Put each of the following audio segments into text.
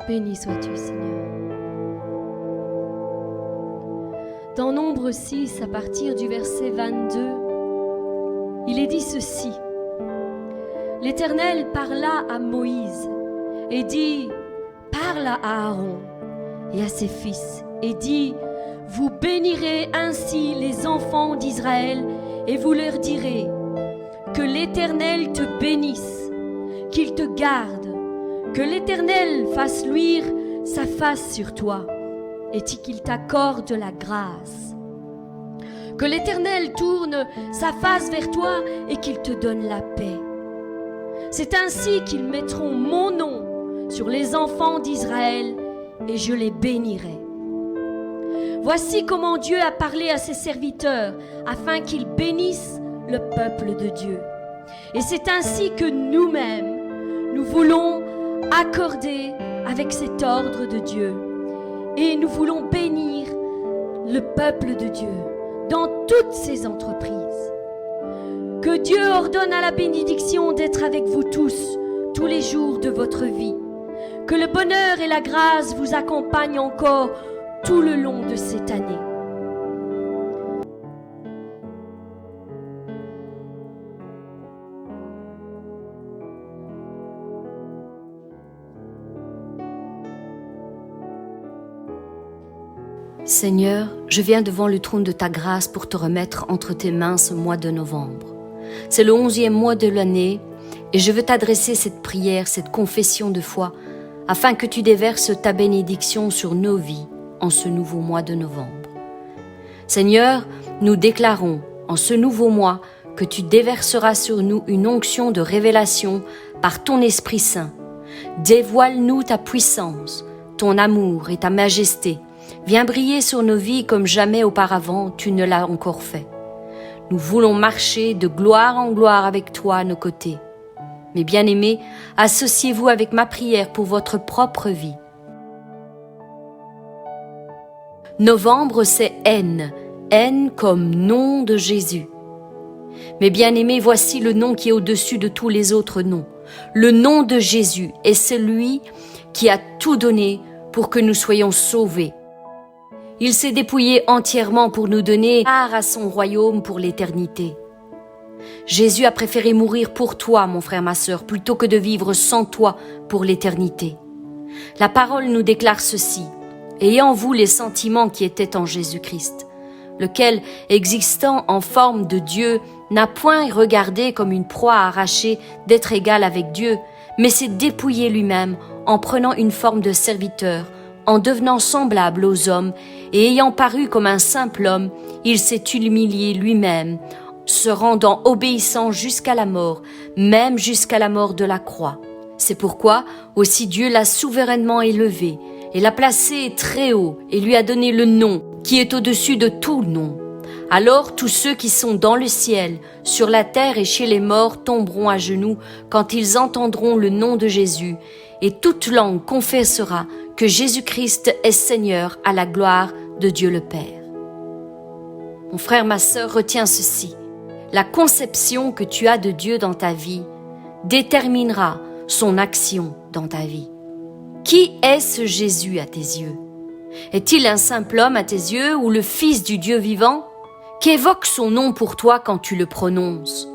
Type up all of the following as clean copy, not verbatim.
Béni sois-tu, Seigneur. Dans Nombre 6, à partir du verset 22, il est dit ceci. L'Éternel parla à Moïse et dit, parle à Aaron et à ses fils et dit, vous bénirez ainsi les enfants d'Israël et vous leur direz, que l'Éternel te bénisse, qu'il te garde, que l'Éternel fasse luire sa face sur toi et qu'il t'accorde la grâce. Que l'Éternel tourne sa face vers toi et qu'il te donne la paix. C'est ainsi qu'ils mettront mon nom sur les enfants d'Israël et je les bénirai. Voici comment Dieu a parlé à ses serviteurs afin qu'ils bénissent le peuple de Dieu. Et c'est ainsi que nous-mêmes, nous voulons accorder avec cet ordre de Dieu. Et nous voulons bénir le peuple de Dieu dans toutes ses entreprises. Que Dieu ordonne à la bénédiction d'être avec vous tous les jours de votre vie. Que le bonheur et la grâce vous accompagnent encore tout le long de cette année. Seigneur, je viens devant le trône de ta grâce pour te remettre entre tes mains ce mois de novembre. C'est le 11e mois de l'année et je veux t'adresser cette prière, cette confession de foi, afin que tu déverses ta bénédiction sur nos vies en ce nouveau mois de novembre. Seigneur, nous déclarons en ce nouveau mois que tu déverseras sur nous une onction de révélation par ton Esprit Saint. Dévoile-nous ta puissance, ton amour et ta majesté. Viens briller sur nos vies comme jamais auparavant tu ne l'as encore fait. Nous voulons marcher de gloire en gloire avec toi à nos côtés. Mes bien-aimés, associez-vous avec ma prière pour votre propre vie. Novembre, c'est N. N comme nom de Jésus. Mes bien-aimés, voici le nom qui est au-dessus de tous les autres noms. Le nom de Jésus est celui qui a tout donné pour que nous soyons sauvés. Il s'est dépouillé entièrement pour nous donner part à son royaume pour l'éternité. Jésus a préféré mourir pour toi, mon frère, ma sœur, plutôt que de vivre sans toi pour l'éternité. La parole nous déclare ceci. Ayez en vous les sentiments qui étaient en Jésus-Christ, lequel, existant en forme de Dieu, n'a point regardé comme une proie arrachée d'être égal avec Dieu, mais s'est dépouillé lui-même en prenant une forme de serviteur, en devenant semblable aux hommes, et ayant paru comme un simple homme, il s'est humilié lui-même, se rendant obéissant jusqu'à la mort, même jusqu'à la mort de la croix. C'est pourquoi aussi Dieu l'a souverainement élevé, et l'a placé très haut, et lui a donné le nom qui est au-dessus de tout nom. Alors tous ceux qui sont dans le ciel, sur la terre et chez les morts tomberont à genoux quand ils entendront le nom de Jésus, et toute langue confessera que Jésus-Christ est Seigneur à la gloire de Dieu le Père. Mon frère, ma sœur, retiens ceci. La conception que tu as de Dieu dans ta vie déterminera son action dans ta vie. Qui est ce Jésus à tes yeux? Est-il un simple homme à tes yeux ou le Fils du Dieu vivant? Qu'évoque son nom pour toi quand tu le prononces?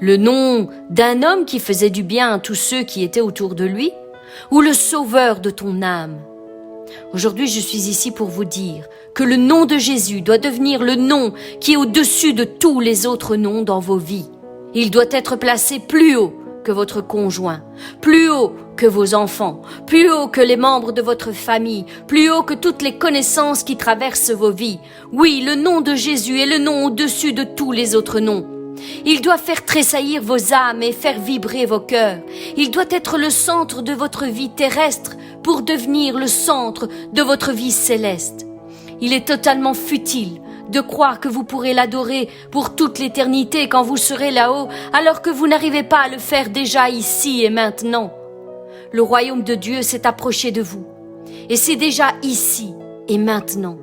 Le nom d'un homme qui faisait du bien à tous ceux qui étaient autour de lui? Ou le sauveur de ton âme? Aujourd'hui, je suis ici pour vous dire que le nom de Jésus doit devenir le nom qui est au-dessus de tous les autres noms dans vos vies. Il doit être placé plus haut que votre conjoint, plus haut que vos enfants, plus haut que les membres de votre famille, plus haut que toutes les connaissances qui traversent vos vies. Oui, le nom de Jésus est le nom au-dessus de tous les autres noms. Il doit faire tressaillir vos âmes et faire vibrer vos cœurs. Il doit être le centre de votre vie terrestre pour devenir le centre de votre vie céleste. Il est totalement futile de croire que vous pourrez l'adorer pour toute l'éternité quand vous serez là-haut, alors que vous n'arrivez pas à le faire déjà ici et maintenant. Le royaume de Dieu s'est approché de vous, et c'est déjà ici et maintenant.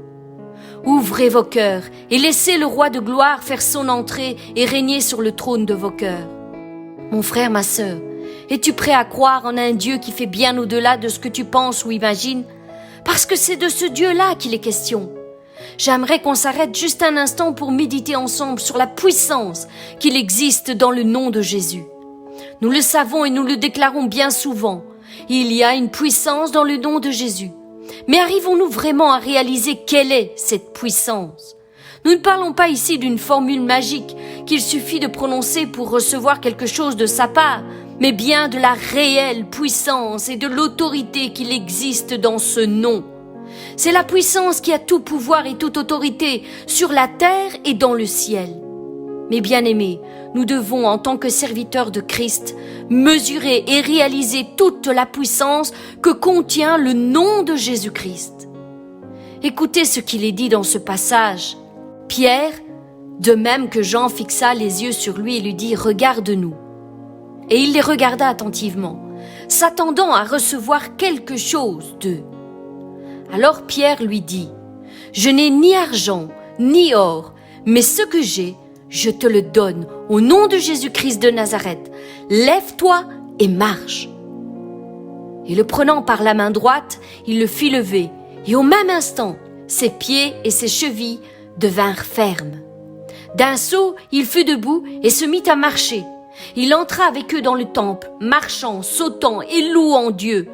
Ouvrez vos cœurs et laissez le roi de gloire faire son entrée et régner sur le trône de vos cœurs. Mon frère, ma sœur, Es-tu prêt à croire en un Dieu qui fait bien au-delà de ce que tu penses ou imagines? Parce que c'est de ce Dieu-là qu'il est question. J'aimerais qu'on s'arrête juste un instant pour méditer ensemble sur la puissance qu'il existe dans le nom de Jésus. Nous le savons et nous le déclarons bien souvent. Il y a une puissance dans le nom de Jésus. Mais arrivons-nous vraiment à réaliser quelle est cette puissance? Nous ne parlons pas ici d'une formule magique qu'il suffit de prononcer pour recevoir quelque chose de sa part, mais bien de la réelle puissance et de l'autorité qu'il existe dans ce nom. C'est la puissance qui a tout pouvoir et toute autorité sur la terre et dans le ciel. Mes bien-aimés, nous devons, en tant que serviteurs de Christ, mesurer et réaliser toute la puissance que contient le nom de Jésus-Christ. Écoutez ce qu'il est dit dans ce passage. Pierre, de même que Jean fixa les yeux sur lui et lui dit « Regarde-nous ». Et il les regarda attentivement, s'attendant à recevoir quelque chose d'eux. Alors Pierre lui dit « Je n'ai ni argent, ni or, mais ce que j'ai, je te le donne au nom de Jésus-Christ de Nazareth. Lève-toi et marche. » Et le prenant par la main droite, il le fit lever, et au même instant, ses pieds et ses chevilles devinrent fermes. D'un saut, il fut debout et se mit à marcher. Il entra avec eux dans le temple, marchant, sautant et louant Dieu.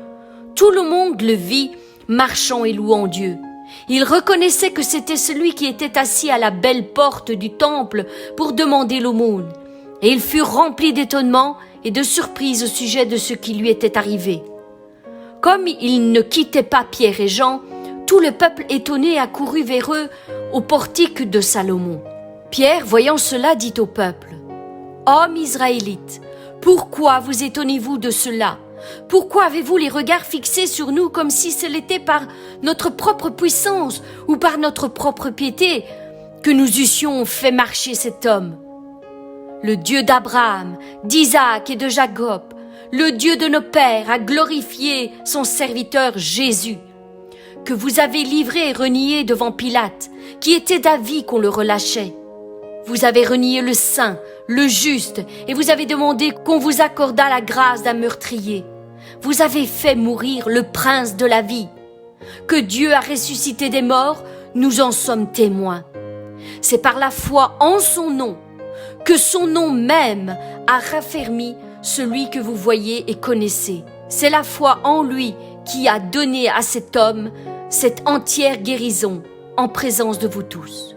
Tout le monde le vit, marchant et louant Dieu. Il reconnaissait que c'était celui qui était assis à la belle porte du temple pour demander l'aumône. Et il fut rempli d'étonnement et de surprise au sujet de ce qui lui était arrivé. Comme il ne quittait pas Pierre et Jean, tout le peuple étonné accourut vers eux au portique de Salomon. Pierre, voyant cela, dit au peuple, « Hommes israélites, pourquoi vous étonnez-vous de cela? Pourquoi avez-vous les regards fixés sur nous comme si ce l'était par notre propre puissance ou par notre propre piété que nous eussions fait marcher cet homme? Le Dieu d'Abraham, d'Isaac et de Jacob, le Dieu de nos pères a glorifié son serviteur Jésus, que vous avez livré et renié devant Pilate, qui était d'avis qu'on le relâchait. Vous avez renié le saint, le juste, et vous avez demandé qu'on vous accordât la grâce d'un meurtrier. Vous avez fait mourir le prince de la vie. Que Dieu a ressuscité des morts, nous en sommes témoins. C'est par la foi en son nom que son nom même a raffermi celui que vous voyez et connaissez. C'est la foi en lui qui a donné à cet homme cette entière guérison en présence de vous tous.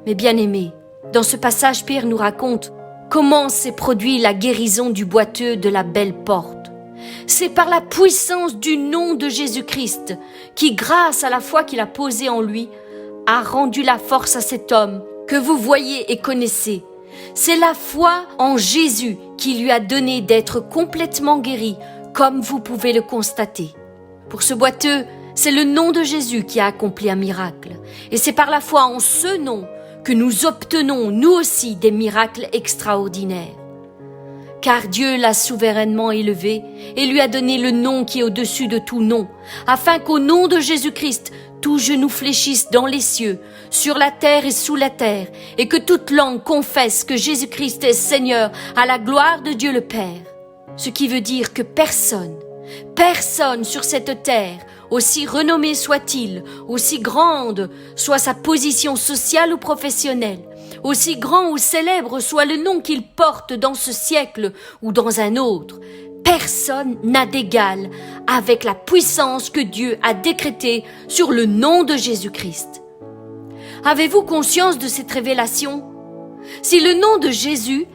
Mes bien-aimés, dans ce passage, Pierre nous raconte comment s'est produit la guérison du boiteux de la belle porte. C'est par la puissance du nom de Jésus-Christ qui, grâce à la foi qu'il a posée en lui, a rendu la force à cet homme que vous voyez et connaissez. C'est la foi en Jésus qui lui a donné d'être complètement guéri, comme vous pouvez le constater. Pour ce boiteux, c'est le nom de Jésus qui a accompli un miracle. Et c'est par la foi en ce nom que nous obtenons, nous aussi, des miracles extraordinaires. Car Dieu l'a souverainement élevé et lui a donné le nom qui est au-dessus de tout nom, afin qu'au nom de Jésus-Christ, tout genou fléchisse dans les cieux, sur la terre et sous la terre, et que toute langue confesse que Jésus-Christ est Seigneur à la gloire de Dieu le Père. Ce qui veut dire que personne sur cette terre, aussi renommé soit-il, aussi grande soit sa position sociale ou professionnelle, aussi grand ou célèbre soit le nom qu'il porte dans ce siècle ou dans un autre, personne n'a d'égal avec la puissance que Dieu a décrétée sur le nom de Jésus-Christ. Avez-vous conscience de cette révélation? Si le nom de Jésus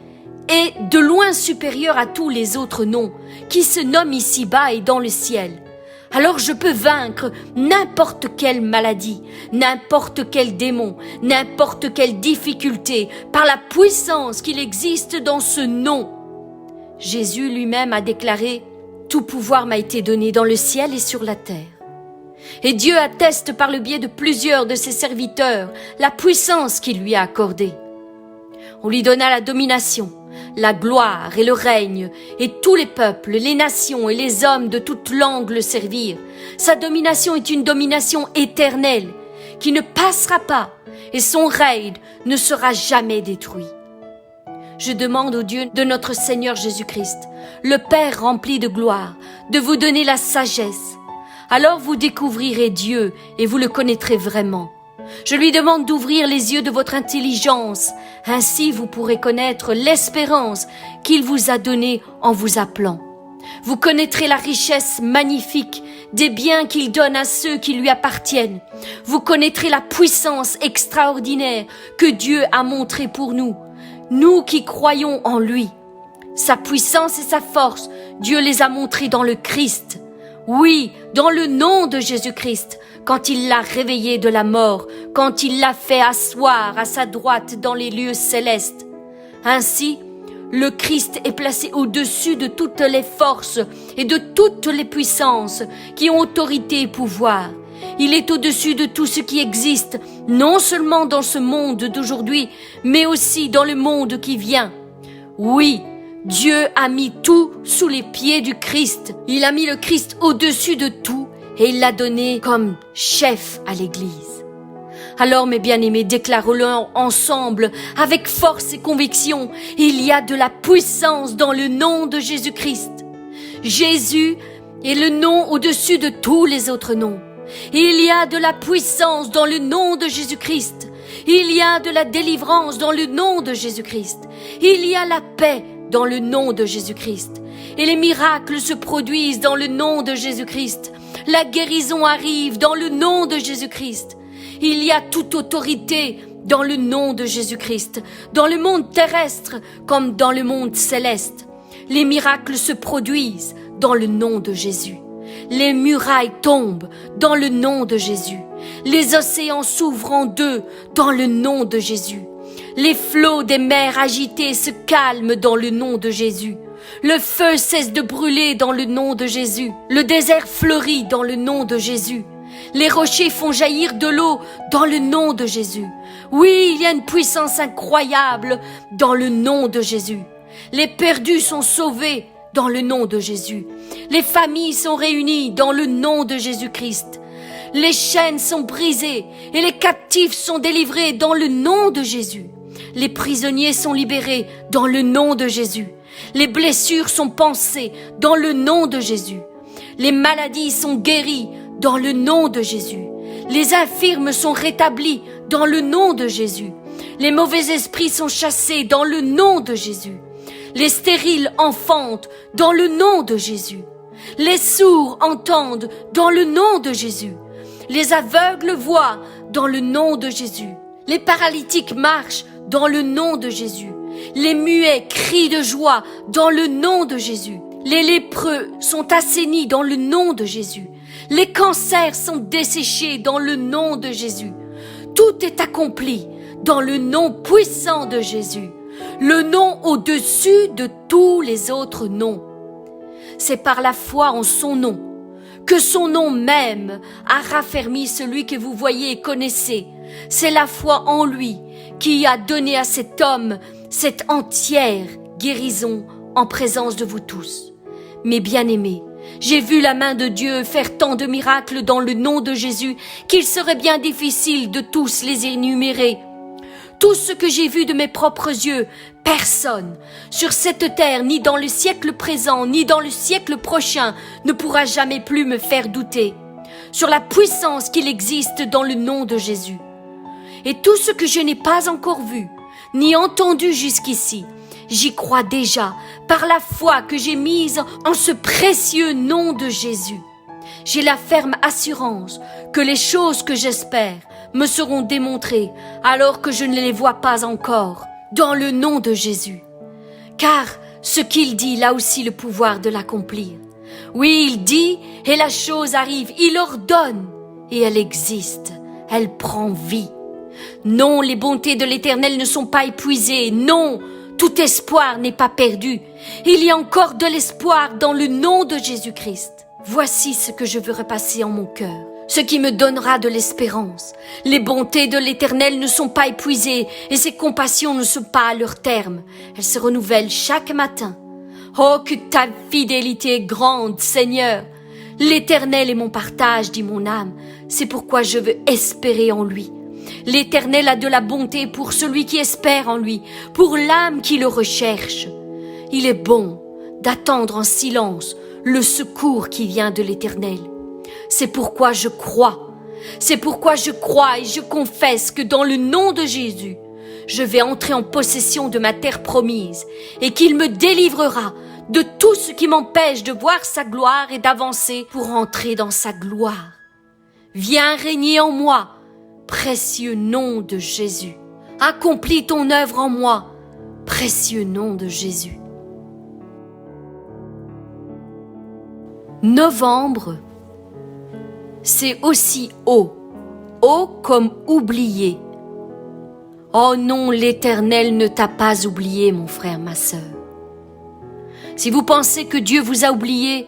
est de loin supérieur à tous les autres noms qui se nomment ici-bas et dans le ciel, alors je peux vaincre n'importe quelle maladie, n'importe quel démon, n'importe quelle difficulté par la puissance qu'il existe dans ce nom. Jésus lui-même a déclaré « Tout pouvoir m'a été donné dans le ciel et sur la terre ». Et Dieu atteste par le biais de plusieurs de ses serviteurs la puissance qu'il lui a accordée. On lui donna la domination, la gloire et le règne, et tous les peuples, les nations et les hommes de toute langue le servirent. Sa domination est une domination éternelle qui ne passera pas, et son règne ne sera jamais détruit. je demande au Dieu de notre Seigneur Jésus-Christ, le Père rempli de gloire, de vous donner la sagesse. Alors vous découvrirez Dieu et vous le connaîtrez vraiment. Je lui demande d'ouvrir les yeux de votre intelligence, ainsi vous pourrez connaître l'espérance qu'il vous a donnée en vous appelant. Vous connaîtrez la richesse magnifique des biens qu'il donne à ceux qui lui appartiennent. Vous connaîtrez la puissance extraordinaire que Dieu a montrée pour nous, nous qui croyons en lui. Sa puissance et sa force, Dieu les a montrées dans le Christ. Oui, dans le nom de Jésus-Christ, quand il l'a réveillé de la mort, quand il l'a fait asseoir à sa droite dans les lieux célestes. Ainsi, le Christ est placé au-dessus de toutes les forces et de toutes les puissances qui ont autorité et pouvoir. Il est au-dessus de tout ce qui existe, non seulement dans ce monde d'aujourd'hui, mais aussi dans le monde qui vient. Oui, Dieu a mis tout sous les pieds du Christ. Il a mis le Christ au-dessus de tout et il l'a donné comme chef à l'Église. Alors, mes bien-aimés, déclarons-le ensemble avec force et conviction. Il y a de la puissance dans le nom de Jésus-Christ. Jésus est le nom au-dessus de tous les autres noms. Il y a de la puissance dans le nom de Jésus-Christ. Il y a de la délivrance dans le nom de Jésus-Christ. Il y a la paix dans le nom de Jésus-Christ. Et les miracles se produisent dans le nom de Jésus-Christ. La guérison arrive dans le nom de Jésus-Christ. Il y a toute autorité dans le nom de Jésus-Christ, dans le monde terrestre comme dans le monde céleste. Les miracles se produisent dans le nom de Jésus. Les murailles tombent dans le nom de Jésus. Les océans s'ouvrent en deux dans le nom de Jésus. Les flots des mers agitées se calment dans le nom de Jésus. Le feu cesse de brûler dans le nom de Jésus. Le désert fleurit dans le nom de Jésus. Les rochers font jaillir de l'eau dans le nom de Jésus. Oui, il y a une puissance incroyable dans le nom de Jésus. Les perdus sont sauvés dans le nom de Jésus. Les familles sont réunies dans le nom de Jésus-Christ. Les chaînes sont brisées et les captifs sont délivrés dans le nom de Jésus. Les prisonniers sont libérés dans le nom de Jésus. Les blessures sont pansées dans le nom de Jésus. Les maladies sont guéries dans le nom de Jésus. Les infirmes sont rétablis dans le nom de Jésus. Les mauvais esprits sont chassés dans le nom de Jésus. Les stériles enfantent dans le nom de Jésus. Les sourds entendent dans le nom de Jésus. Les aveugles voient dans le nom de Jésus. Les paralytiques marchent dans le nom de Jésus. Les muets crient de joie dans le nom de Jésus. Les lépreux sont assainis dans le nom de Jésus. Les cancers sont desséchés dans le nom de Jésus. Tout est accompli dans le nom puissant de Jésus, le nom au-dessus de tous les autres noms. C'est par la foi en son nom que son nom même a raffermi celui que vous voyez et connaissez. C'est la foi en lui qui a donné à cet homme cette entière guérison en présence de vous tous. Mes bien-aimés, j'ai vu la main de Dieu faire tant de miracles dans le nom de Jésus qu'il serait bien difficile de tous les énumérer. Tout ce que j'ai vu de mes propres yeux, personne sur cette terre, ni dans le siècle présent, ni dans le siècle prochain, ne pourra jamais plus me faire douter sur la puissance qu'il existe dans le nom de Jésus. Et tout ce que je n'ai pas encore vu, ni entendu jusqu'ici, j'y crois déjà par la foi que j'ai mise en ce précieux nom de Jésus. J'ai la ferme assurance que les choses que j'espère me seront démontrées alors que je ne les vois pas encore, dans le nom de Jésus. Car ce qu'il dit, il a aussi le pouvoir de l'accomplir. Oui, il dit et la chose arrive, il ordonne et elle existe, elle prend vie. Non, les bontés de l'Éternel ne sont pas épuisées, non, tout espoir n'est pas perdu. Il y a encore de l'espoir dans le nom de Jésus-Christ. Voici ce que je veux repasser en mon cœur, ce qui me donnera de l'espérance. Les bontés de l'Éternel ne sont pas épuisées et ses compassions ne sont pas à leur terme. Elles se renouvellent chaque matin. Oh, que ta fidélité est grande, Seigneur. L'Éternel est mon partage, dit mon âme. C'est pourquoi je veux espérer en lui. L'Éternel a de la bonté pour celui qui espère en lui, pour l'âme qui le recherche. Il est bon d'attendre en silence le secours qui vient de l'Éternel. C'est pourquoi je crois. C'est pourquoi je crois et je confesse que dans le nom de Jésus, je vais entrer en possession de ma terre promise et qu'il me délivrera de tout ce qui m'empêche de voir sa gloire et d'avancer pour entrer dans sa gloire. Viens régner en moi, précieux nom de Jésus. Accomplis ton œuvre en moi, précieux nom de Jésus. Novembre, c'est aussi haut comme oublié. Oh non, l'Éternel ne t'a pas oublié, mon frère, ma sœur. Si vous pensez que Dieu vous a oublié,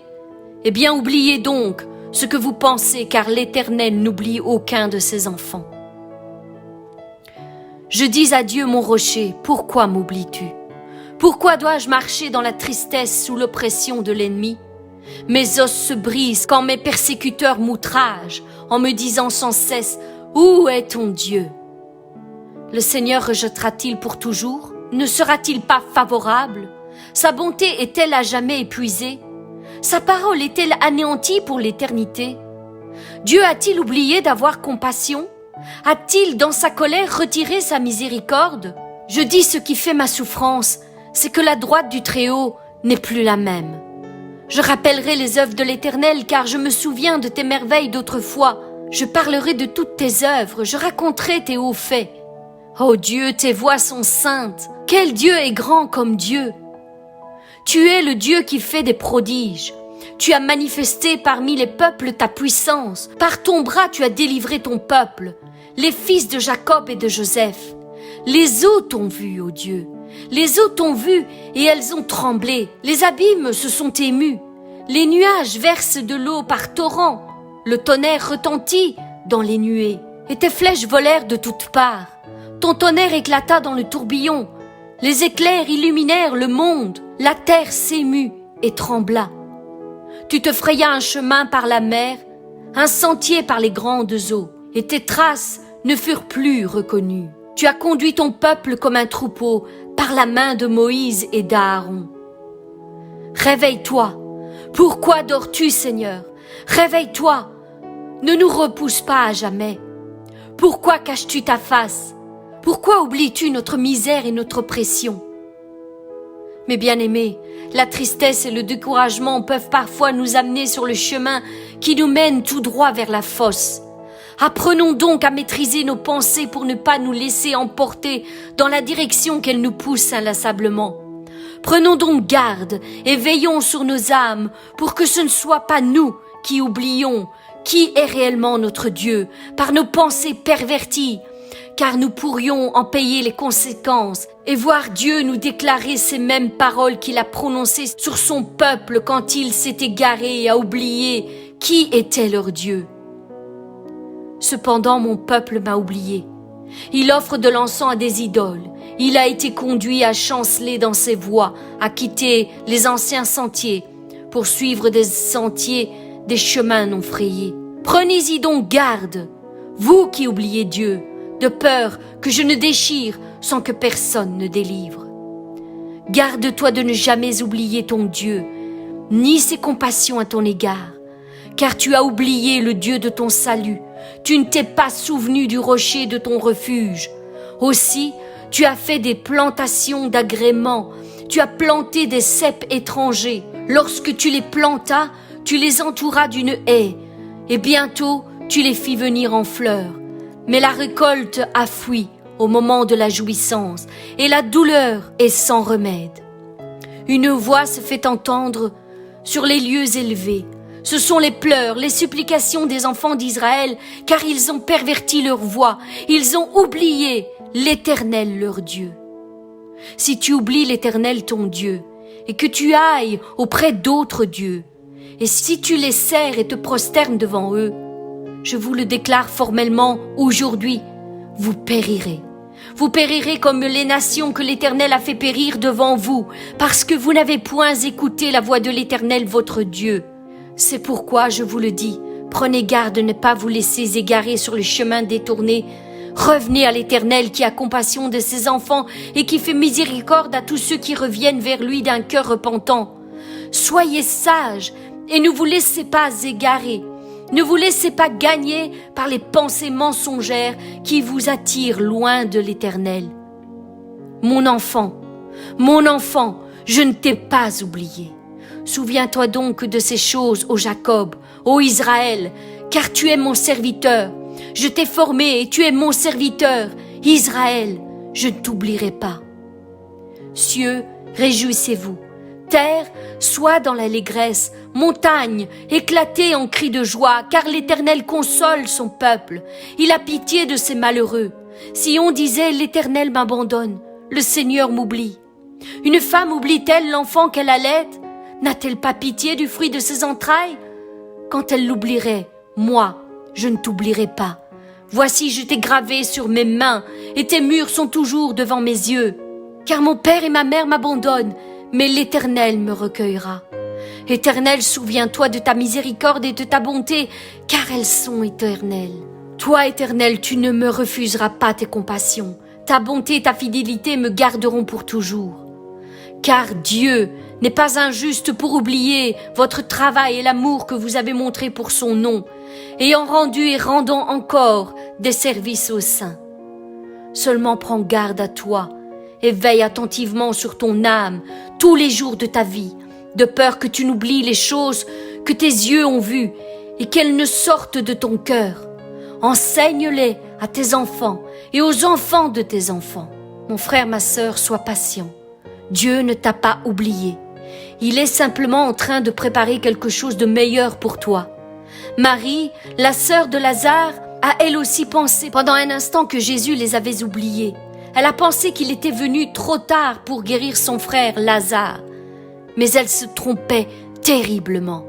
eh bien oubliez donc ce que vous pensez, car l'Éternel n'oublie aucun de ses enfants. Je dis à Dieu, mon rocher, pourquoi m'oublies-tu? Pourquoi dois-je marcher dans la tristesse sous l'oppression de l'ennemi? Mes os se brisent quand mes persécuteurs m'outragent, en me disant sans cesse, où est ton Dieu? Le Seigneur rejettera-t-il pour toujours? Ne sera-t-il pas favorable? Sa bonté est-elle à jamais épuisée? Sa parole est-elle anéantie pour l'éternité? Dieu a-t-il oublié d'avoir compassion? A-t-il dans sa colère retiré sa miséricorde? Je dis ce qui fait ma souffrance, c'est que la droite du Très-Haut n'est plus la même. Je rappellerai les œuvres de l'Éternel, car je me souviens de tes merveilles d'autrefois. Je parlerai de toutes tes œuvres, je raconterai tes hauts faits. Ô Dieu, tes voies sont saintes. Quel Dieu est grand comme Dieu? Tu es le Dieu qui fait des prodiges. Tu as manifesté parmi les peuples ta puissance. Par ton bras, tu as délivré ton peuple, les fils de Jacob et de Joseph. Les eaux t'ont vu, ô Dieu. Les eaux t'ont vu et elles ont tremblé. Les abîmes se sont émus. Les nuages versent de l'eau par torrents. Le tonnerre retentit dans les nuées. Et tes flèches volèrent de toutes parts. Ton tonnerre éclata dans le tourbillon. Les éclairs illuminèrent le monde. La terre s'émut et trembla. Tu te frayas un chemin par la mer, un sentier par les grandes eaux, et tes traces ne furent plus reconnues. Tu as conduit ton peuple comme un troupeau par la main de Moïse et d'Aaron. Réveille-toi. Pourquoi dors-tu, Seigneur? Réveille-toi. Ne nous repousse pas à jamais. Pourquoi caches-tu ta face? Pourquoi oublies-tu notre misère et notre oppression? Mes bien-aimés, la tristesse et le découragement peuvent parfois nous amener sur le chemin qui nous mène tout droit vers la fosse. Apprenons donc à maîtriser nos pensées pour ne pas nous laisser emporter dans la direction qu'elles nous poussent inlassablement. Prenons donc garde et veillons sur nos âmes pour que ce ne soit pas nous qui oublions qui est réellement notre Dieu par nos pensées perverties, car nous pourrions en payer les conséquences et voir Dieu nous déclarer ces mêmes paroles qu'il a prononcées sur son peuple quand il s'est égaré et a oublié qui était leur Dieu. Cependant, mon peuple m'a oublié. Il offre de l'encens à des idoles. Il a été conduit à chanceler dans ses voies, à quitter les anciens sentiers pour suivre des sentiers, des chemins non frayés. Prenez-y donc garde, vous qui oubliez Dieu, de peur que je ne déchire sans que personne ne délivre. Garde-toi de ne jamais oublier ton Dieu, ni ses compassions à ton égard, car tu as oublié le Dieu de ton salut. Tu ne t'es pas souvenu du rocher de ton refuge. Aussi, tu as fait des plantations d'agréments, tu as planté des ceps étrangers. Lorsque tu les plantas, tu les entouras d'une haie, et bientôt tu les fis venir en fleurs. Mais la récolte a fui au moment de la jouissance, et la douleur est sans remède. Une voix se fait entendre sur les lieux élevés. Ce sont les pleurs, les supplications des enfants d'Israël, car ils ont perverti leur voix, ils ont oublié l'Éternel leur Dieu. Si tu oublies l'Éternel ton Dieu, et que tu ailles auprès d'autres dieux, et si tu les sers et te prosternes devant eux, je vous le déclare formellement aujourd'hui, vous périrez. Vous périrez comme les nations que l'Éternel a fait périr devant vous, parce que vous n'avez point écouté la voix de l'Éternel votre Dieu. C'est pourquoi je vous le dis, prenez garde de ne pas vous laisser égarer sur le chemin détourné Revenez à l'Éternel qui a compassion de ses enfants et qui fait miséricorde à tous ceux qui reviennent vers lui d'un cœur repentant. Soyez sages et ne vous laissez pas égarer. Ne vous laissez pas gagner par les pensées mensongères qui vous attirent loin de l'Éternel. Mon enfant, je ne t'ai pas oublié. Souviens-toi donc de ces choses, ô Jacob, ô Israël, car tu es mon serviteur. Je t'ai formé et tu es mon serviteur. Israël, je ne t'oublierai pas. Cieux, réjouissez-vous. Terre, sois dans l'allégresse. Montagne, éclatez en cris de joie, car l'Éternel console son peuple. Il a pitié de ses malheureux. Si on disait « l'Éternel m'abandonne », le Seigneur m'oublie. Une femme oublie-t-elle l'enfant qu'elle allait? N'a-t-elle pas pitié du fruit de ses entrailles? Quand elle l'oublierait, moi, je ne t'oublierai pas. Voici, je t'ai gravé sur mes mains, et tes murs sont toujours devant mes yeux. Car mon père et ma mère m'abandonnent, mais l'Éternel me recueillera. Éternel, souviens-toi de ta miséricorde et de ta bonté, car elles sont éternelles. Toi, Éternel, tu ne me refuseras pas tes compassions. Ta bonté et ta fidélité me garderont pour toujours. Car Dieu n'est pas injuste pour oublier votre travail et l'amour que vous avez montré pour son nom, ayant rendu et rendant encore des services aux saints. Seulement prends garde à toi et veille attentivement sur ton âme tous les jours de ta vie, de peur que tu n'oublies les choses que tes yeux ont vues et qu'elles ne sortent de ton cœur. Enseigne-les à tes enfants et aux enfants de tes enfants. Mon frère, ma sœur, sois patient. Dieu ne t'a pas oublié. Il est simplement en train de préparer quelque chose de meilleur pour toi. Marie, la sœur de Lazare, a elle aussi pensé pendant un instant que Jésus les avait oubliés. Elle a pensé qu'il était venu trop tard pour guérir son frère Lazare. Mais elle se trompait terriblement.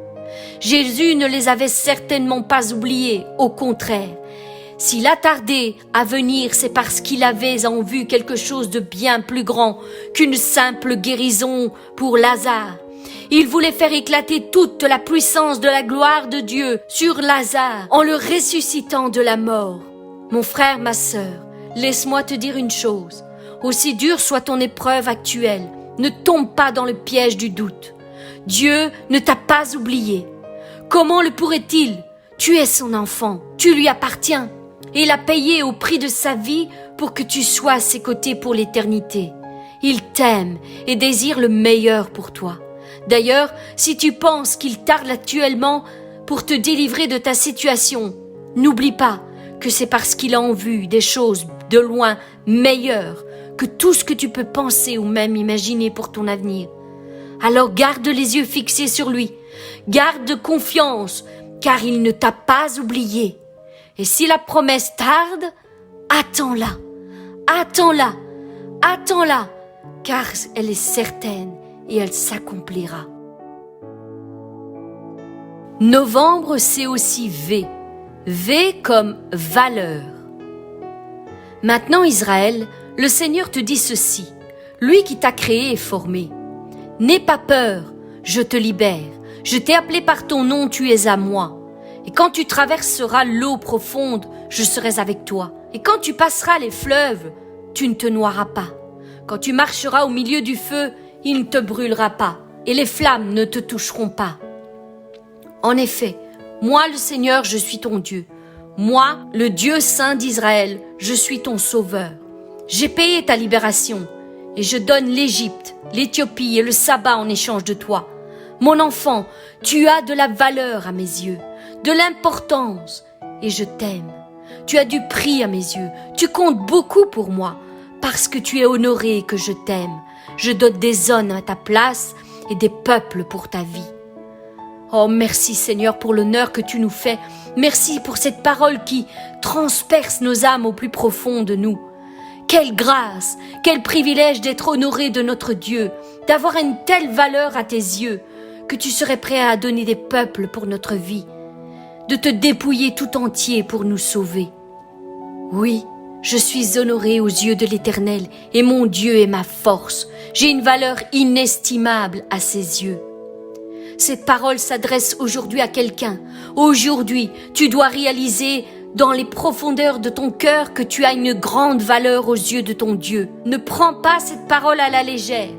Jésus ne les avait certainement pas oubliés, au contraire. S'il a tardé à venir, c'est parce qu'il avait en vue quelque chose de bien plus grand qu'une simple guérison pour Lazare. Il voulait faire éclater toute la puissance de la gloire de Dieu sur Lazare en le ressuscitant de la mort. Mon frère, ma sœur, laisse-moi te dire une chose. Aussi dure soit ton épreuve actuelle, ne tombe pas dans le piège du doute. Dieu ne t'a pas oublié. Comment le pourrait-il? Tu es son enfant, tu lui appartiens. Et il a payé au prix de sa vie pour que tu sois à ses côtés pour l'éternité. Il t'aime et désire le meilleur pour toi. D'ailleurs, si tu penses qu'il tarde actuellement pour te délivrer de ta situation, n'oublie pas que c'est parce qu'il a en vue des choses de loin meilleures que tout ce que tu peux penser ou même imaginer pour ton avenir. Alors garde les yeux fixés sur lui, garde confiance, car il ne t'a pas oublié. Et si la promesse tarde, attends-la, attends-la, attends-la, car elle est certaine et elle s'accomplira. Novembre, c'est aussi V. V comme valeur. Maintenant, Israël, le Seigneur te dit ceci, lui qui t'a créé et formé. N'aie pas peur, je te libère, je t'ai appelé par ton nom, tu es à moi. Et quand tu traverseras l'eau profonde, je serai avec toi. Et quand tu passeras les fleuves, tu ne te noieras pas. Quand tu marcheras au milieu du feu, il ne te brûlera pas, et les flammes ne te toucheront pas. En effet, moi le Seigneur, je suis ton Dieu. Moi, le Dieu saint d'Israël, je suis ton sauveur. J'ai payé ta libération, et je donne l'Égypte, l'Éthiopie et le Saba en échange de toi. Mon enfant, tu as de la valeur à mes yeux, de l'importance, et je t'aime. Tu as du prix à mes yeux, tu comptes beaucoup pour moi, parce que tu es honoré et que je t'aime. Je donne des hommes à ta place et des peuples pour ta vie. Oh, merci Seigneur pour l'honneur que tu nous fais. Merci pour cette parole qui transperce nos âmes au plus profond de nous. Quelle grâce, quel privilège d'être honoré de notre Dieu, d'avoir une telle valeur à tes yeux, que tu serais prêt à donner des peuples pour notre vie, de te dépouiller tout entier pour nous sauver. Oui, je suis honoré aux yeux de l'Éternel et mon Dieu est ma force. J'ai une valeur inestimable à ses yeux. Cette parole s'adresse aujourd'hui à quelqu'un. Aujourd'hui, tu dois réaliser dans les profondeurs de ton cœur que tu as une grande valeur aux yeux de ton Dieu. Ne prends pas cette parole à la légère.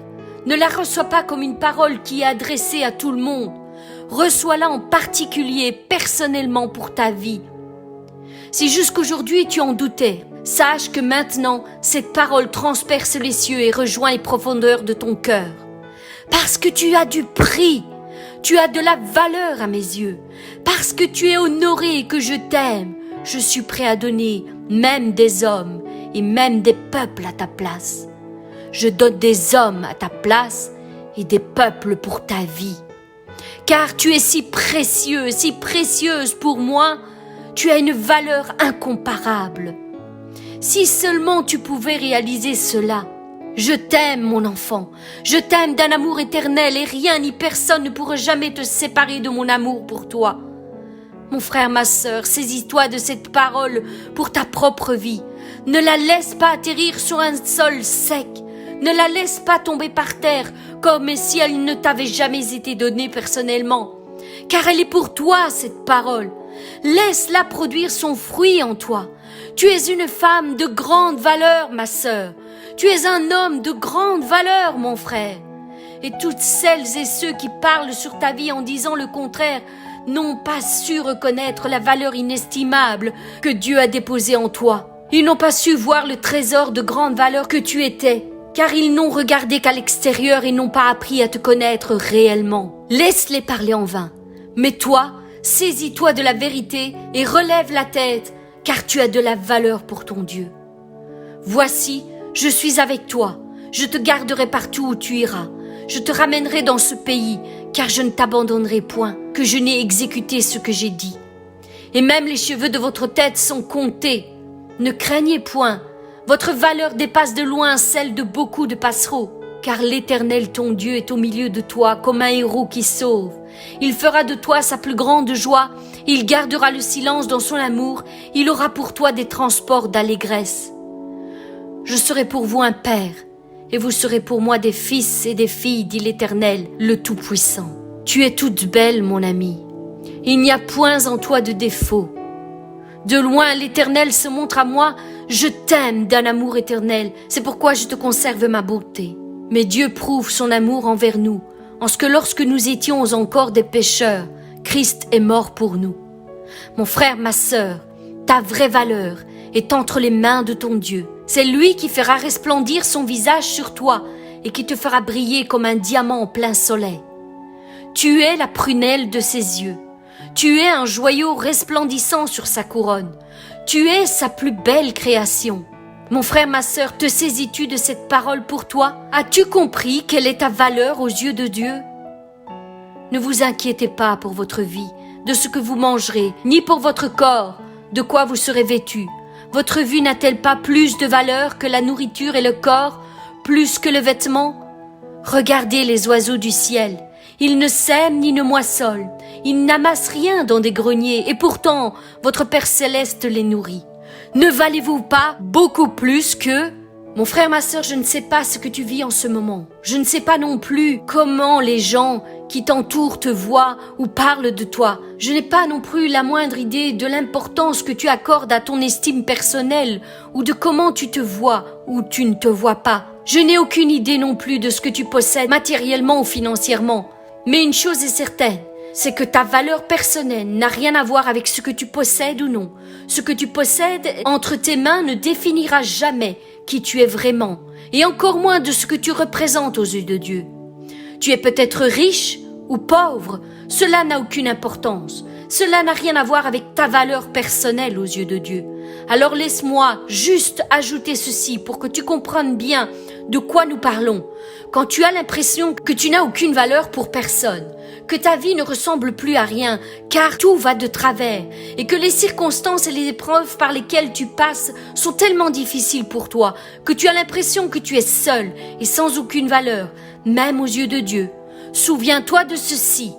Ne la reçois pas comme une parole qui est adressée à tout le monde. Reçois-la en particulier, personnellement pour ta vie. Si jusqu'aujourd'hui tu en doutais, sache que maintenant, cette parole transperce les cieux et rejoint les profondeurs de ton cœur. Parce que tu as du prix, tu as de la valeur à mes yeux. Parce que tu es honoré et que je t'aime, je suis prêt à donner même des hommes et même des peuples à ta place. Je donne des hommes à ta place et des peuples pour ta vie. Car tu es si précieux, si précieuse pour moi, tu as une valeur incomparable. Si seulement tu pouvais réaliser cela. Je t'aime, mon enfant, je t'aime d'un amour éternel et rien ni personne ne pourra jamais te séparer de mon amour pour toi. Mon frère, ma sœur, saisis-toi de cette parole pour ta propre vie. Ne la laisse pas atterrir sur un sol sec. Ne la laisse pas tomber par terre comme si elle ne t'avait jamais été donnée personnellement. Car elle est pour toi, cette parole. Laisse-la produire son fruit en toi. Tu es une femme de grande valeur, ma sœur. Tu es un homme de grande valeur, mon frère. Et toutes celles et ceux qui parlent sur ta vie en disant le contraire n'ont pas su reconnaître la valeur inestimable que Dieu a déposée en toi. Ils n'ont pas su voir le trésor de grande valeur que tu étais, car ils n'ont regardé qu'à l'extérieur et n'ont pas appris à te connaître réellement. Laisse-les parler en vain. Mais toi, saisis-toi de la vérité et relève la tête, car tu as de la valeur pour ton Dieu. Voici, je suis avec toi. Je te garderai partout où tu iras. Je te ramènerai dans ce pays, car je ne t'abandonnerai point, que je n'ai exécuté ce que j'ai dit. Et même les cheveux de votre tête sont comptés. Ne craignez point. Votre valeur dépasse de loin celle de beaucoup de passereaux, car l'Éternel ton Dieu est au milieu de toi comme un héros qui sauve. Il fera de toi sa plus grande joie, il gardera le silence dans son amour, il aura pour toi des transports d'allégresse. Je serai pour vous un père, et vous serez pour moi des fils et des filles, dit l'Éternel, le Tout-Puissant. Tu es toute belle, mon ami. Il n'y a point en toi de défaut. De loin, l'Éternel se montre à moi, je t'aime d'un amour éternel, c'est pourquoi je te conserve ma beauté. Mais Dieu prouve son amour envers nous, en ce que lorsque nous étions encore des pécheurs, Christ est mort pour nous. Mon frère, ma sœur, ta vraie valeur est entre les mains de ton Dieu. C'est lui qui fera resplendir son visage sur toi et qui te fera briller comme un diamant en plein soleil. Tu es la prunelle de ses yeux. Tu es un joyau resplendissant sur sa couronne. Tu es sa plus belle création. Mon frère, ma sœur, te saisis-tu de cette parole pour toi? As-tu compris quelle est ta valeur aux yeux de Dieu? Ne vous inquiétez pas pour votre vie, de ce que vous mangerez, ni pour votre corps, de quoi vous serez vêtus. Votre vie n'a-t-elle pas plus de valeur que la nourriture et le corps, plus que le vêtement? Regardez les oiseaux du ciel. Ils ne sèment ni ne moissonnent. Ils n'amassent rien dans des greniers, et pourtant, votre Père céleste les nourrit. Ne valez-vous pas beaucoup plus que... Mon frère, ma sœur, je ne sais pas ce que tu vis en ce moment. Je ne sais pas non plus comment les gens qui t'entourent te voient ou parlent de toi. Je n'ai pas non plus la moindre idée de l'importance que tu accordes à ton estime personnelle ou de comment tu te vois ou tu ne te vois pas. Je n'ai aucune idée non plus de ce que tu possèdes matériellement ou financièrement. Mais une chose est certaine, c'est que ta valeur personnelle n'a rien à voir avec ce que tu possèdes ou non. Ce que tu possèdes entre tes mains ne définira jamais qui tu es vraiment, et encore moins de ce que tu représentes aux yeux de Dieu. Tu es peut-être riche ou pauvre, cela n'a aucune importance. Cela n'a rien à voir avec ta valeur personnelle aux yeux de Dieu. Alors laisse-moi juste ajouter ceci pour que tu comprennes bien de quoi nous parlons. Quand tu as l'impression que tu n'as aucune valeur pour personne, que ta vie ne ressemble plus à rien, car tout va de travers, et que les circonstances et les épreuves par lesquelles tu passes sont tellement difficiles pour toi, que tu as l'impression que tu es seul et sans aucune valeur, même aux yeux de Dieu. Souviens-toi de ceci.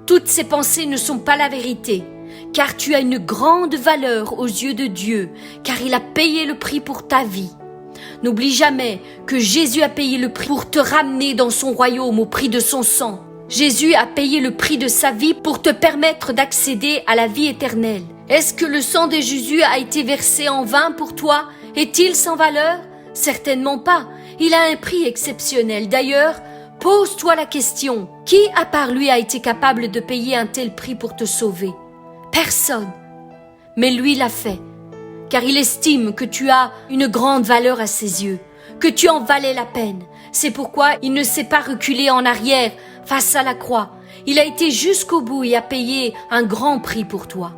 Toutes ces pensées ne sont pas la vérité, car tu as une grande valeur aux yeux de Dieu, car il a payé le prix pour ta vie. N'oublie jamais que Jésus a payé le prix pour te ramener dans son royaume au prix de son sang. Jésus a payé le prix de sa vie pour te permettre d'accéder à la vie éternelle. Est-ce que le sang de Jésus a été versé en vain pour toi? Est-il sans valeur? Certainement pas. Il a un prix exceptionnel. D'ailleurs, pose-toi la question. Qui à part lui a été capable de payer un tel prix pour te sauver? Personne. Mais lui l'a fait, car il estime que tu as une grande valeur à ses yeux, que tu en valais la peine. C'est pourquoi il ne s'est pas reculé en arrière face à la croix. Il a été jusqu'au bout et a payé un grand prix pour toi.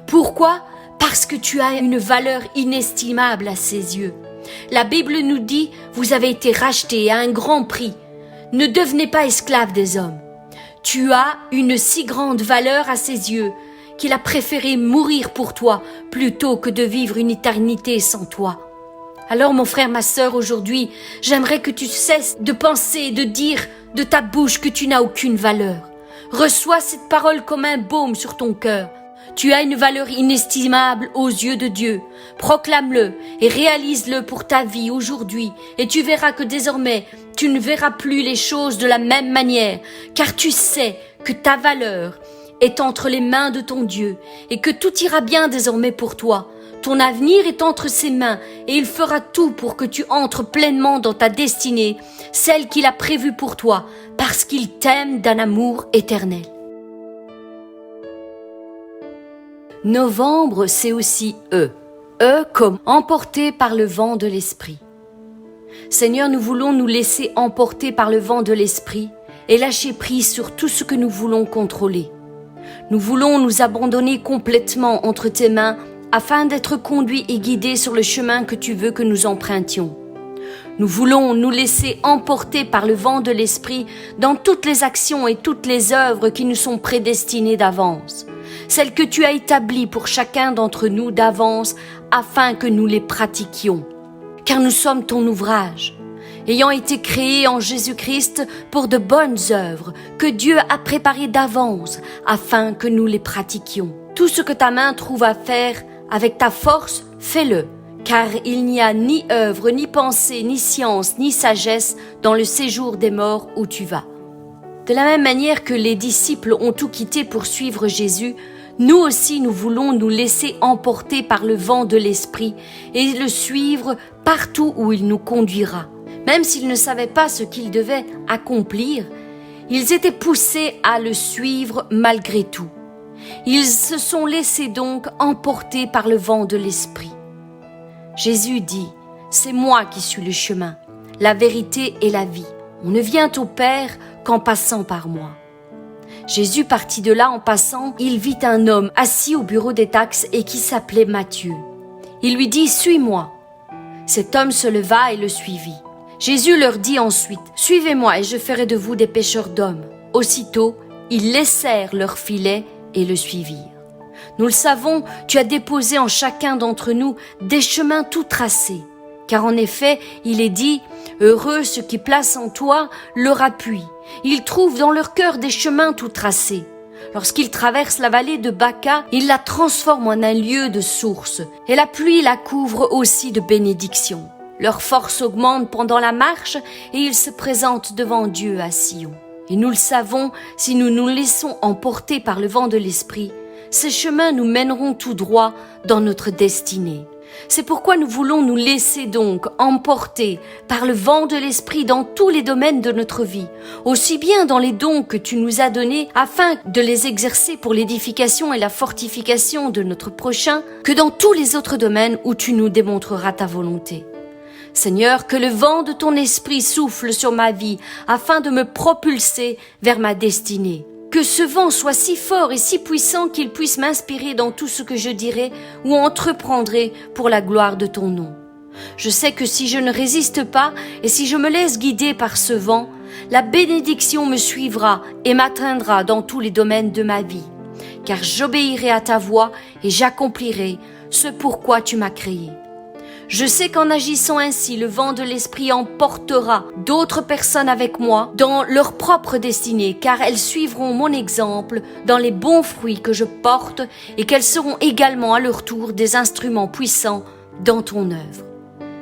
Pourquoi? Parce que tu as une valeur inestimable à ses yeux. La Bible nous dit, vous avez été rachetés à un grand prix. Ne devenez pas esclaves des hommes. Tu as une si grande valeur à ses yeux qu'il a préféré mourir pour toi plutôt que de vivre une éternité sans toi. Alors mon frère, ma sœur, aujourd'hui, j'aimerais que tu cesses de penser et de dire de ta bouche que tu n'as aucune valeur. Reçois cette parole comme un baume sur ton cœur. Tu as une valeur inestimable aux yeux de Dieu. Proclame-le et réalise-le pour ta vie aujourd'hui et tu verras que désormais, tu ne verras plus les choses de la même manière, car tu sais que ta valeur est entre les mains de ton Dieu et que tout ira bien désormais pour toi. Ton avenir est entre ses mains et il fera tout pour que tu entres pleinement dans ta destinée, celle qu'il a prévue pour toi, parce qu'il t'aime d'un amour éternel. Novembre, c'est aussi E comme emporté par le vent de l'esprit. Seigneur, nous voulons nous laisser emporter par le vent de l'esprit et lâcher prise sur tout ce que nous voulons contrôler. Nous voulons nous abandonner complètement entre tes mains afin d'être conduits et guidés sur le chemin que tu veux que nous empruntions. Nous voulons nous laisser emporter par le vent de l'esprit dans toutes les actions et toutes les œuvres qui nous sont prédestinées d'avance, celles que tu as établies pour chacun d'entre nous d'avance afin que nous les pratiquions. Car nous sommes ton ouvrage, ayant été créés en Jésus-Christ pour de bonnes œuvres que Dieu a préparées d'avance afin que nous les pratiquions. Tout ce que ta main trouve à faire avec ta force, fais-le, car il n'y a ni œuvre, ni pensée, ni science, ni sagesse dans le séjour des morts où tu vas. De la même manière que les disciples ont tout quitté pour suivre Jésus, nous aussi nous voulons nous laisser emporter par le vent de l'esprit et le suivre partout où il nous conduira. Même s'ils ne savaient pas ce qu'ils devaient accomplir, ils étaient poussés à le suivre malgré tout. Ils se sont laissés donc emporter par le vent de l'esprit. Jésus dit, « C'est moi qui suis le chemin, la vérité et la vie. On ne vient au Père qu'en passant par moi. » Jésus partit de là en passant, il vit un homme assis au bureau des taxes et qui s'appelait Matthieu. Il lui dit, « Suis-moi. » Cet homme se leva et le suivit. Jésus leur dit ensuite, « Suivez-moi et je ferai de vous des pêcheurs d'hommes. » Aussitôt, ils laissèrent leur filet et le suivirent. Nous le savons, tu as déposé en chacun d'entre nous des chemins tout tracés. Car en effet, il est dit, « Heureux ceux qui placent en toi leur appui. Ils trouvent dans leur cœur des chemins tout tracés. » Lorsqu'ils traversent la vallée de Baca, ils la transforment en un lieu de source, et la pluie la couvre aussi de bénédictions. Leur force augmente pendant la marche, et ils se présentent devant Dieu à Sion. Et nous le savons, si nous nous laissons emporter par le vent de l'esprit, ces chemins nous mèneront tout droit dans notre destinée. C'est pourquoi nous voulons nous laisser donc emporter par le vent de l'esprit dans tous les domaines de notre vie, aussi bien dans les dons que tu nous as donnés afin de les exercer pour l'édification et la fortification de notre prochain, que dans tous les autres domaines où tu nous démontreras ta volonté. Seigneur, que le vent de ton esprit souffle sur ma vie afin de me propulser vers ma destinée. Que ce vent soit si fort et si puissant qu'il puisse m'inspirer dans tout ce que je dirai ou entreprendrai pour la gloire de ton nom. Je sais que si je ne résiste pas et si je me laisse guider par ce vent, la bénédiction me suivra et m'atteindra dans tous les domaines de ma vie. Car j'obéirai à ta voix et j'accomplirai ce pourquoi tu m'as créé. Je sais qu'en agissant ainsi, le vent de l'esprit emportera d'autres personnes avec moi dans leur propre destinée, car elles suivront mon exemple dans les bons fruits que je porte et qu'elles seront également à leur tour des instruments puissants dans ton œuvre.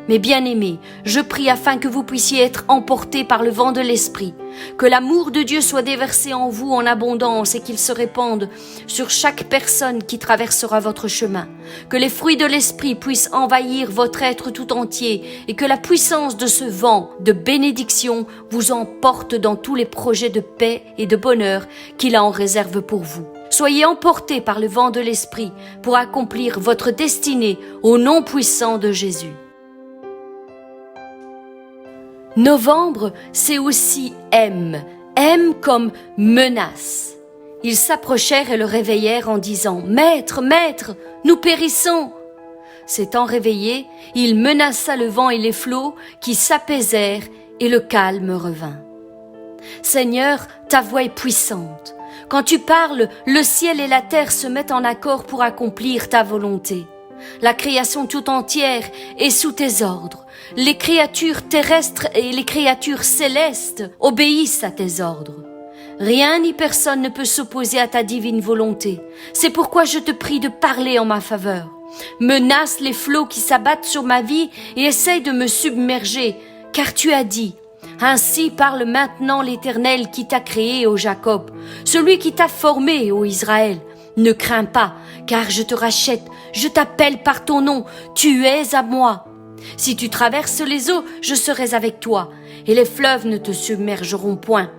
Mes bien-aimés, je prie afin que vous puissiez être emportés par le vent de l'Esprit, que l'amour de Dieu soit déversé en vous en abondance et qu'il se répande sur chaque personne qui traversera votre chemin, que les fruits de l'Esprit puissent envahir votre être tout entier et que la puissance de ce vent de bénédiction vous emporte dans tous les projets de paix et de bonheur qu'il a en réserve pour vous. Soyez emportés par le vent de l'Esprit pour accomplir votre destinée au nom puissant de Jésus. Novembre, c'est aussi M. M comme menace. Ils s'approchèrent et le réveillèrent en disant « Maître, maître, nous périssons !» S'étant réveillé, il menaça le vent et les flots qui s'apaisèrent et le calme revint. Seigneur, ta voix est puissante. Quand tu parles, le ciel et la terre se mettent en accord pour accomplir ta volonté. La création tout entière est sous tes ordres. Les créatures terrestres et les créatures célestes obéissent à tes ordres. Rien ni personne ne peut s'opposer à ta divine volonté. C'est pourquoi je te prie de parler en ma faveur. Menace les flots qui s'abattent sur ma vie et essaye de me submerger, car tu as dit « Ainsi parle maintenant l'Éternel qui t'a créé, ô Jacob, celui qui t'a formé, ô Israël. Ne crains pas, car je te rachète, je t'appelle par ton nom, tu es à moi. Si tu traverses les eaux, je serai avec toi, et les fleuves ne te submergeront point.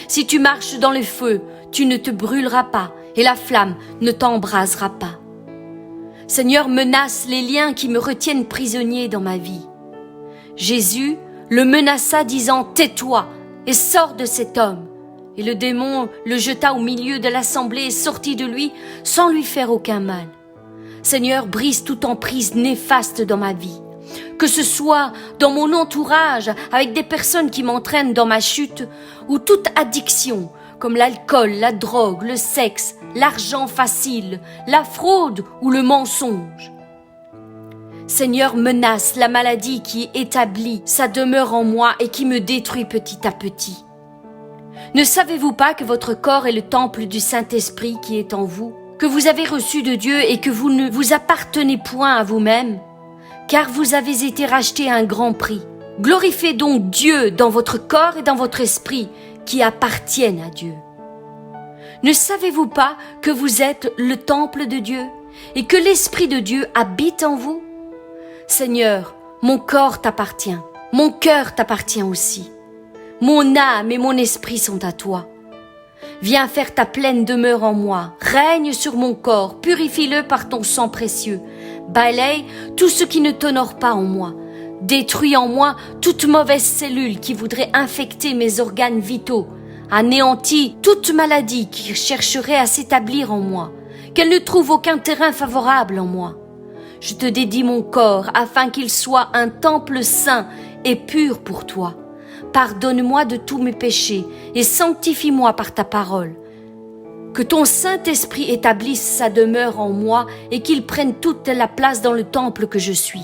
Si tu marches dans le feu, tu ne te brûleras pas, et la flamme ne t'embrasera pas. Seigneur, menace les liens qui me retiennent prisonnier dans ma vie. » Jésus le menaça disant « Tais-toi et sors de cet homme. » Et le démon le jeta au milieu de l'assemblée et sortit de lui sans lui faire aucun mal. Seigneur, brise toute emprise néfaste dans ma vie. Que ce soit dans mon entourage, avec des personnes qui m'entraînent dans ma chute, ou toute addiction, comme l'alcool, la drogue, le sexe, l'argent facile, la fraude ou le mensonge. Seigneur, menace la maladie qui établit sa demeure en moi et qui me détruit petit à petit. Ne savez-vous pas que votre corps est le temple du Saint-Esprit qui est en vous, que vous avez reçu de Dieu et que vous ne vous appartenez point à vous-même, car vous avez été rachetés à un grand prix. Glorifiez donc Dieu dans votre corps et dans votre esprit qui appartiennent à Dieu. Ne savez-vous pas que vous êtes le temple de Dieu et que l'Esprit de Dieu habite en vous? Seigneur, mon corps t'appartient, mon cœur t'appartient aussi. Mon âme et mon esprit sont à toi. Viens faire ta pleine demeure en moi, règne sur mon corps, purifie-le par ton sang précieux. Balaye tout ce qui ne t'honore pas en moi. Détruis en moi toute mauvaise cellule qui voudrait infecter mes organes vitaux. Anéantis toute maladie qui chercherait à s'établir en moi. Qu'elle ne trouve aucun terrain favorable en moi. Je te dédie mon corps afin qu'il soit un temple saint et pur pour toi. Pardonne-moi de tous mes péchés et sanctifie-moi par ta parole. Que ton Saint-Esprit établisse sa demeure en moi et qu'il prenne toute la place dans le temple que je suis.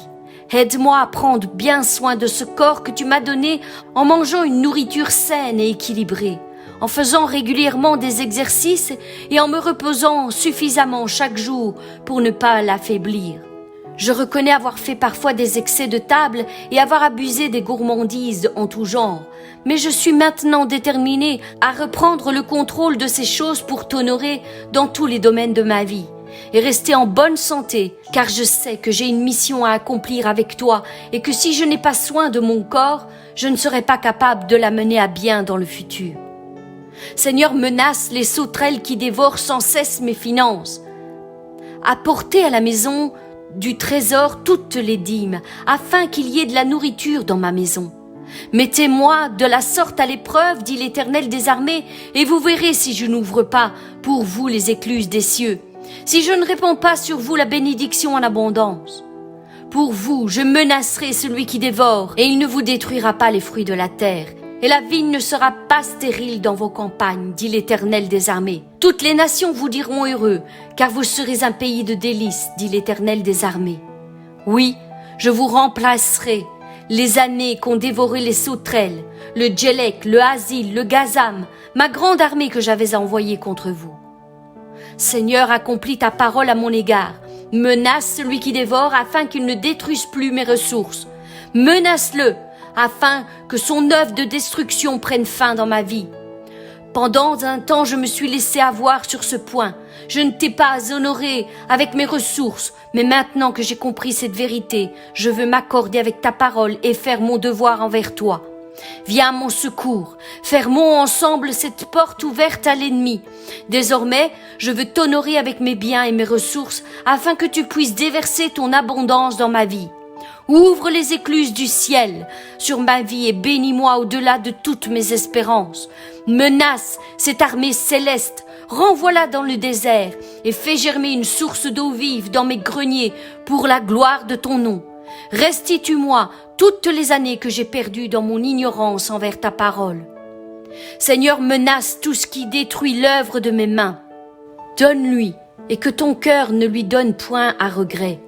Aide-moi à prendre bien soin de ce corps que tu m'as donné en mangeant une nourriture saine et équilibrée, en faisant régulièrement des exercices et en me reposant suffisamment chaque jour pour ne pas l'affaiblir. Je reconnais avoir fait parfois des excès de table et avoir abusé des gourmandises en tout genre, mais je suis maintenant déterminée à reprendre le contrôle de ces choses pour t'honorer dans tous les domaines de ma vie et rester en bonne santé, car je sais que j'ai une mission à accomplir avec toi et que si je n'ai pas soin de mon corps, je ne serai pas capable de la mener à bien dans le futur. Seigneur, menace les sauterelles qui dévorent sans cesse mes finances. Apportez à la maison du trésor toutes les dîmes, afin qu'il y ait de la nourriture dans ma maison. Mettez-moi de la sorte à l'épreuve, dit l'Éternel des armées, et vous verrez si je n'ouvre pas pour vous les écluses des cieux, si je ne répands pas sur vous la bénédiction en abondance. Pour vous, je menacerai celui qui dévore, et il ne vous détruira pas les fruits de la terre. Et la vigne ne sera pas stérile dans vos campagnes, dit l'Éternel des armées. Toutes les nations vous diront heureux, car vous serez un pays de délices, dit l'Éternel des armées. Oui, je vous remplacerai les années qu'ont dévoré les sauterelles, le djellek, le hasil, le gazam, ma grande armée que j'avais envoyée contre vous. Seigneur, accomplis ta parole à mon égard. Menace celui qui dévore afin qu'il ne détruise plus mes ressources. Menace-le, afin que son œuvre de destruction prenne fin dans ma vie. Pendant un temps, je me suis laissé avoir sur ce point. Je ne t'ai pas honoré avec mes ressources, mais maintenant que j'ai compris cette vérité, je veux m'accorder avec ta parole et faire mon devoir envers toi. Viens à mon secours, fermons ensemble cette porte ouverte à l'ennemi. Désormais, je veux t'honorer avec mes biens et mes ressources, afin que tu puisses déverser ton abondance dans ma vie. Ouvre les écluses du ciel sur ma vie et bénis-moi au-delà de toutes mes espérances. Menace cette armée céleste, renvoie-la dans le désert et fais germer une source d'eau vive dans mes greniers pour la gloire de ton nom. Restitue-moi toutes les années que j'ai perdues dans mon ignorance envers ta parole. Seigneur, menace tout ce qui détruit l'œuvre de mes mains. Donne-lui et que ton cœur ne lui donne point à regret.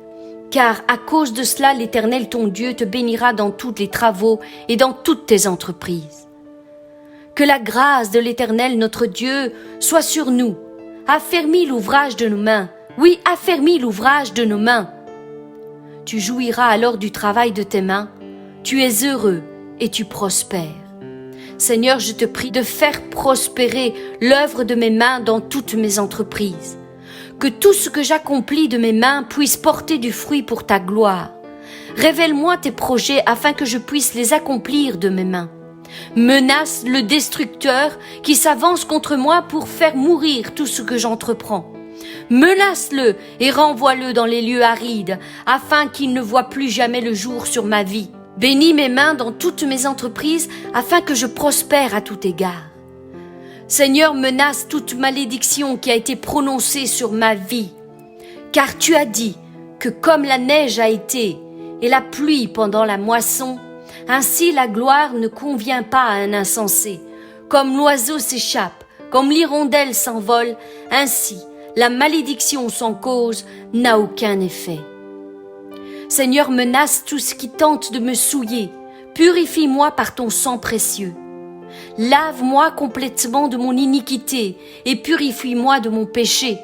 Car à cause de cela, l'Éternel ton Dieu te bénira dans tous les travaux et dans toutes tes entreprises. Que la grâce de l'Éternel notre Dieu soit sur nous. Affermis l'ouvrage de nos mains. Oui, affermis l'ouvrage de nos mains. Tu jouiras alors du travail de tes mains. Tu es heureux et tu prospères. Seigneur, je te prie de faire prospérer l'œuvre de mes mains dans toutes mes entreprises. Que tout ce que j'accomplis de mes mains puisse porter du fruit pour ta gloire. Révèle-moi tes projets afin que je puisse les accomplir de mes mains. Menace le destructeur qui s'avance contre moi pour faire mourir tout ce que j'entreprends. Menace-le et renvoie-le dans les lieux arides afin qu'il ne voie plus jamais le jour sur ma vie. Bénis mes mains dans toutes mes entreprises afin que je prospère à tout égard. Seigneur, menace toute malédiction qui a été prononcée sur ma vie, car tu as dit que comme la neige a été et la pluie pendant la moisson, ainsi la gloire ne convient pas à un insensé. Comme l'oiseau s'échappe, comme l'hirondelle s'envole, ainsi la malédiction sans cause n'a aucun effet. Seigneur, menace tout ce qui tente de me souiller, purifie-moi par ton sang précieux. Lave-moi complètement de mon iniquité et purifie-moi de mon péché.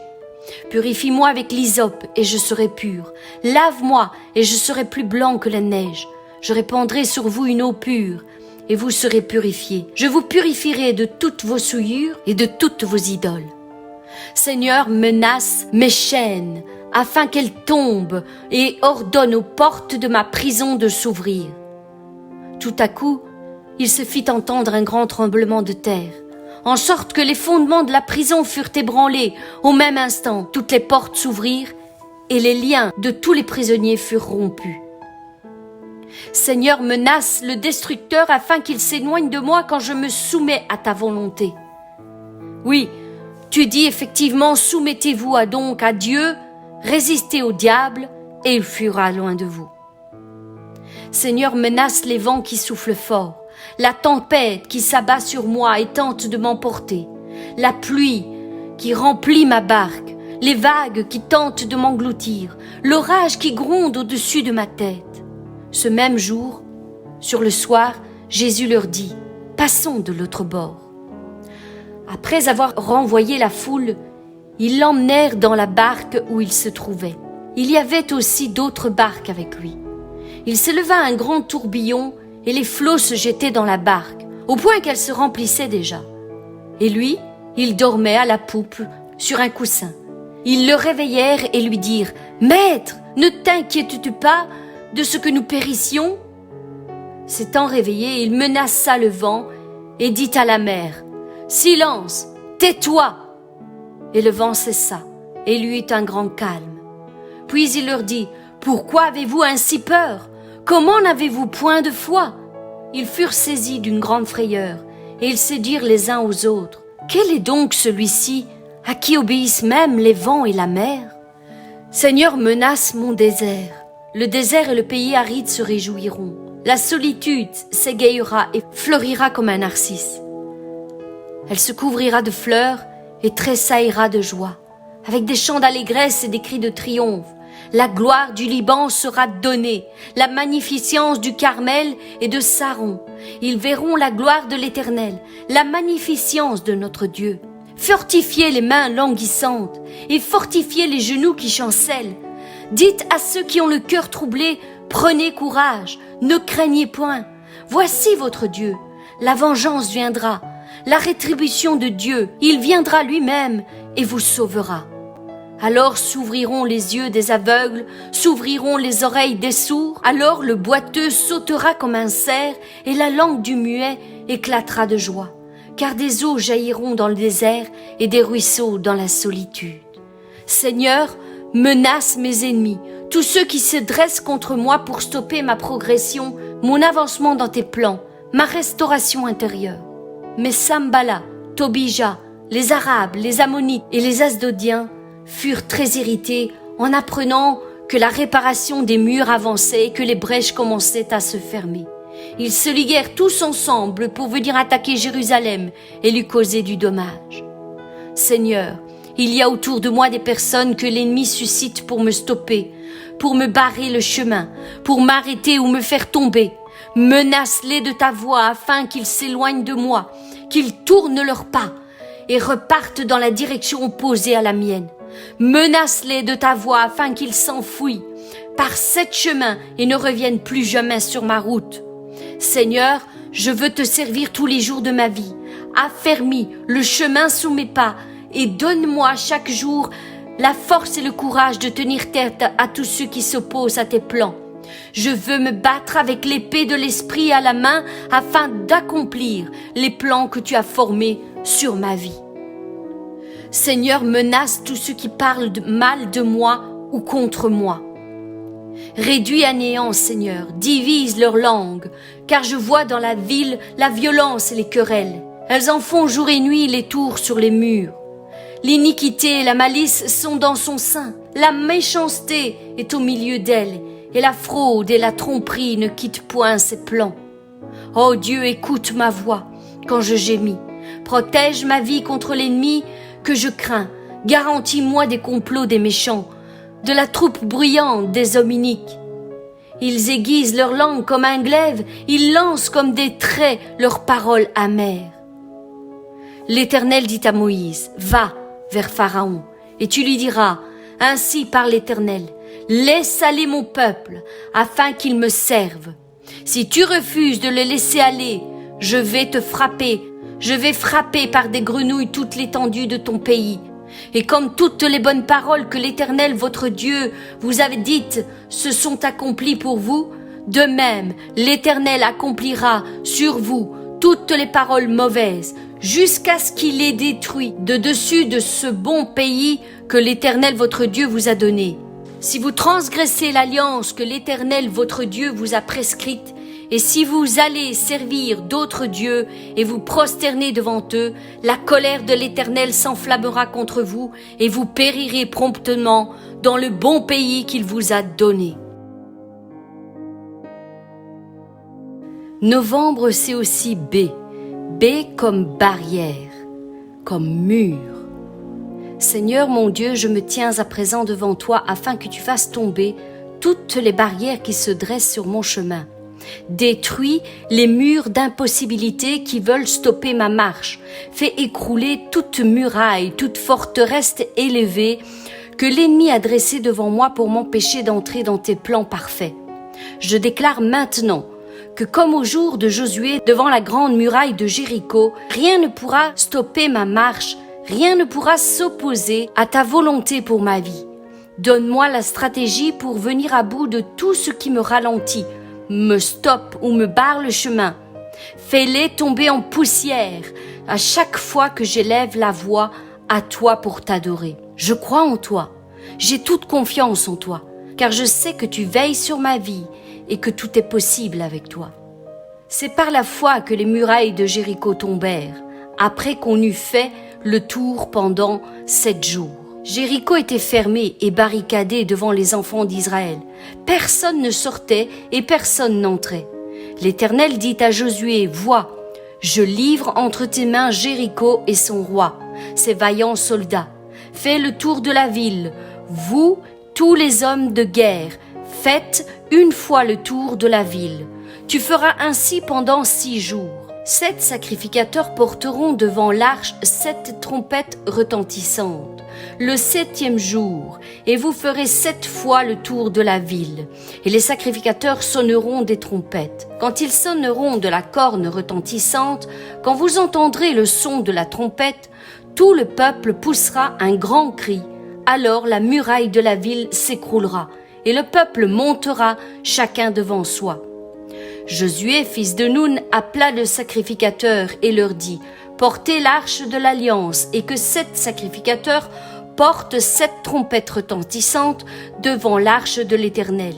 Purifie-moi avec l'hysope et je serai pur. Lave-moi et je serai plus blanc que la neige. Je répandrai sur vous une eau pure et vous serez purifiés. Je vous purifierai de toutes vos souillures et de toutes vos idoles. Seigneur, menace mes chaînes afin qu'elles tombent et ordonne aux portes de ma prison de s'ouvrir. Tout à coup, il se fit entendre un grand tremblement de terre, en sorte que les fondements de la prison furent ébranlés. Au même instant, toutes les portes s'ouvrirent et les liens de tous les prisonniers furent rompus. Seigneur, menace le destructeur afin qu'il s'éloigne de moi quand je me soumets à ta volonté. Oui, tu dis effectivement, soumettez-vous donc à Dieu, résistez au diable et il fuira loin de vous. Seigneur, menace les vents qui soufflent fort, la tempête qui s'abat sur moi et tente de m'emporter, la pluie qui remplit ma barque, les vagues qui tentent de m'engloutir, l'orage qui gronde au-dessus de ma tête. Ce même jour, sur le soir, Jésus leur dit « Passons de l'autre bord ». Après avoir renvoyé la foule, ils l'emmenèrent dans la barque où il se trouvait. Il y avait aussi d'autres barques avec lui. Il s'éleva un grand tourbillon et les flots se jetaient dans la barque, au point qu'elle se remplissait déjà. Et lui, il dormait à la poupe sur un coussin. Ils le réveillèrent et lui dirent « Maître, ne t'inquiètes-tu pas de ce que nous périssions ?» S'étant réveillé, il menaça le vent et dit à la mer « Silence, tais-toi !» Et le vent cessa et il y eut un grand calme. Puis il leur dit « Pourquoi avez-vous ainsi peur ? Comment n'avez-vous point de foi ?» Ils furent saisis d'une grande frayeur et ils se dirent les uns aux autres « Quel est donc celui-ci à qui obéissent même les vents et la mer ?» Seigneur, menace mon désert. Le désert et le pays aride se réjouiront. La solitude s'égayera et fleurira comme un narcisse. Elle se couvrira de fleurs et tressaillera de joie, avec des chants d'allégresse et des cris de triomphe. La gloire du Liban sera donnée, la magnificence du Carmel et de Saron. Ils verront la gloire de l'Éternel, la magnificence de notre Dieu. Fortifiez les mains languissantes et fortifiez les genoux qui chancellent. Dites à ceux qui ont le cœur troublé, Prenez courage, ne craignez point. Voici votre Dieu. La vengeance viendra, la rétribution de Dieu, il viendra lui-même et vous sauvera. Alors s'ouvriront les yeux des aveugles, s'ouvriront les oreilles des sourds, alors le boiteux sautera comme un cerf et la langue du muet éclatera de joie. Car des eaux jailliront dans le désert et des ruisseaux dans la solitude. Seigneur, menace mes ennemis, tous ceux qui se dressent contre moi pour stopper ma progression, mon avancement dans tes plans, ma restauration intérieure. Mais Sambala, Tobija, les Arabes, les Ammonites et les Asdodiens furent très irrités en apprenant que la réparation des murs avançait et que les brèches commençaient à se fermer. Ils se liguèrent tous ensemble pour venir attaquer Jérusalem et lui causer du dommage. Seigneur, il y a autour de moi des personnes que l'ennemi suscite pour me stopper, pour me barrer le chemin, pour m'arrêter ou me faire tomber. Menace-les de ta voix afin qu'ils s'éloignent de moi, qu'ils tournent leurs pas et repartent dans la direction opposée à la mienne. Menace-les de ta voix afin qu'ils s'enfuient par sept chemins et ne reviennent plus jamais sur ma route. Seigneur, je veux te servir tous les jours de ma vie. Affermis le chemin sous mes pas et donne-moi chaque jour la force et le courage de tenir tête à tous ceux qui s'opposent à tes plans. Je veux me battre avec l'épée de l'esprit à la main afin d'accomplir les plans que tu as formés sur ma vie. Seigneur, menace tous ceux qui parlent mal de moi ou contre moi. Réduis à néant, Seigneur, divise leur langue, car je vois dans la ville la violence et les querelles. Elles en font jour et nuit les tours sur les murs. L'iniquité et la malice sont dans son sein, la méchanceté est au milieu d'elle, et la fraude et la tromperie ne quittent point ses plans. Ô Dieu, écoute ma voix quand je gémis. Protège ma vie contre l'ennemi que je crains. Garantis-moi des complots des méchants, de la troupe bruyante des hommes iniques. Ils aiguisent leur langue comme un glaive, ils lancent comme des traits leurs paroles amères. L'Éternel dit à Moïse, va vers Pharaon, et tu lui diras, ainsi parle l'Éternel, laisse aller mon peuple, afin qu'il me serve. Si tu refuses de le laisser aller, je vais te frapper, je vais frapper par des grenouilles toute l'étendue de ton pays. Et comme toutes les bonnes paroles que l'Éternel votre Dieu vous avait dites se sont accomplies pour vous, de même l'Éternel accomplira sur vous toutes les paroles mauvaises, jusqu'à ce qu'il ait détruit de dessus de ce bon pays que l'Éternel votre Dieu vous a donné. Si vous transgressez l'alliance que l'Éternel votre Dieu vous a prescrite, et si vous allez servir d'autres dieux et vous prosterner devant eux, la colère de l'Éternel s'enflammera contre vous et vous périrez promptement dans le bon pays qu'il vous a donné. Novembre, c'est aussi B. B comme barrière, comme mur. Seigneur mon Dieu, je me tiens à présent devant toi afin que tu fasses tomber toutes les barrières qui se dressent sur mon chemin. Détruis les murs d'impossibilité qui veulent stopper ma marche. Fais écrouler toute muraille, toute forteresse élevée que l'ennemi a dressée devant moi pour m'empêcher d'entrer dans tes plans parfaits. Je déclare maintenant que comme au jour de Josué devant la grande muraille de Jéricho, rien ne pourra stopper ma marche, rien ne pourra s'opposer à ta volonté pour ma vie. Donne-moi la stratégie pour venir à bout de tout ce qui me ralentit, me stoppe ou me barre le chemin. Fais-les tomber en poussière à chaque fois que j'élève la voix à toi pour t'adorer. Je crois en toi, j'ai toute confiance en toi, car je sais que tu veilles sur ma vie et que tout est possible avec toi. C'est par la foi que les murailles de Jéricho tombèrent, après qu'on eut fait le tour pendant 7 jours. Jéricho était fermé et barricadé devant les enfants d'Israël. Personne ne sortait et personne n'entrait. L'Éternel dit à Josué, « Vois, je livre entre tes mains Jéricho et son roi, ses vaillants soldats. Fais le tour de la ville, vous, tous les hommes de guerre, faites une fois le tour de la ville. Tu feras ainsi pendant 6 jours. 7 sacrificateurs porteront devant l'arche 7 trompettes retentissantes, le 7e jour, et vous ferez 7 fois le tour de la ville. Et les sacrificateurs sonneront des trompettes. Quand ils sonneront de la corne retentissante, quand vous entendrez le son de la trompette, tout le peuple poussera un grand cri. Alors la muraille de la ville s'écroulera, et le peuple montera chacun devant soi. Josué, fils de Nun, appela le sacrificateur et leur dit « Portez l'arche de l'alliance et que 7 sacrificateurs portent 7 trompettes retentissantes devant l'arche de l'Éternel. »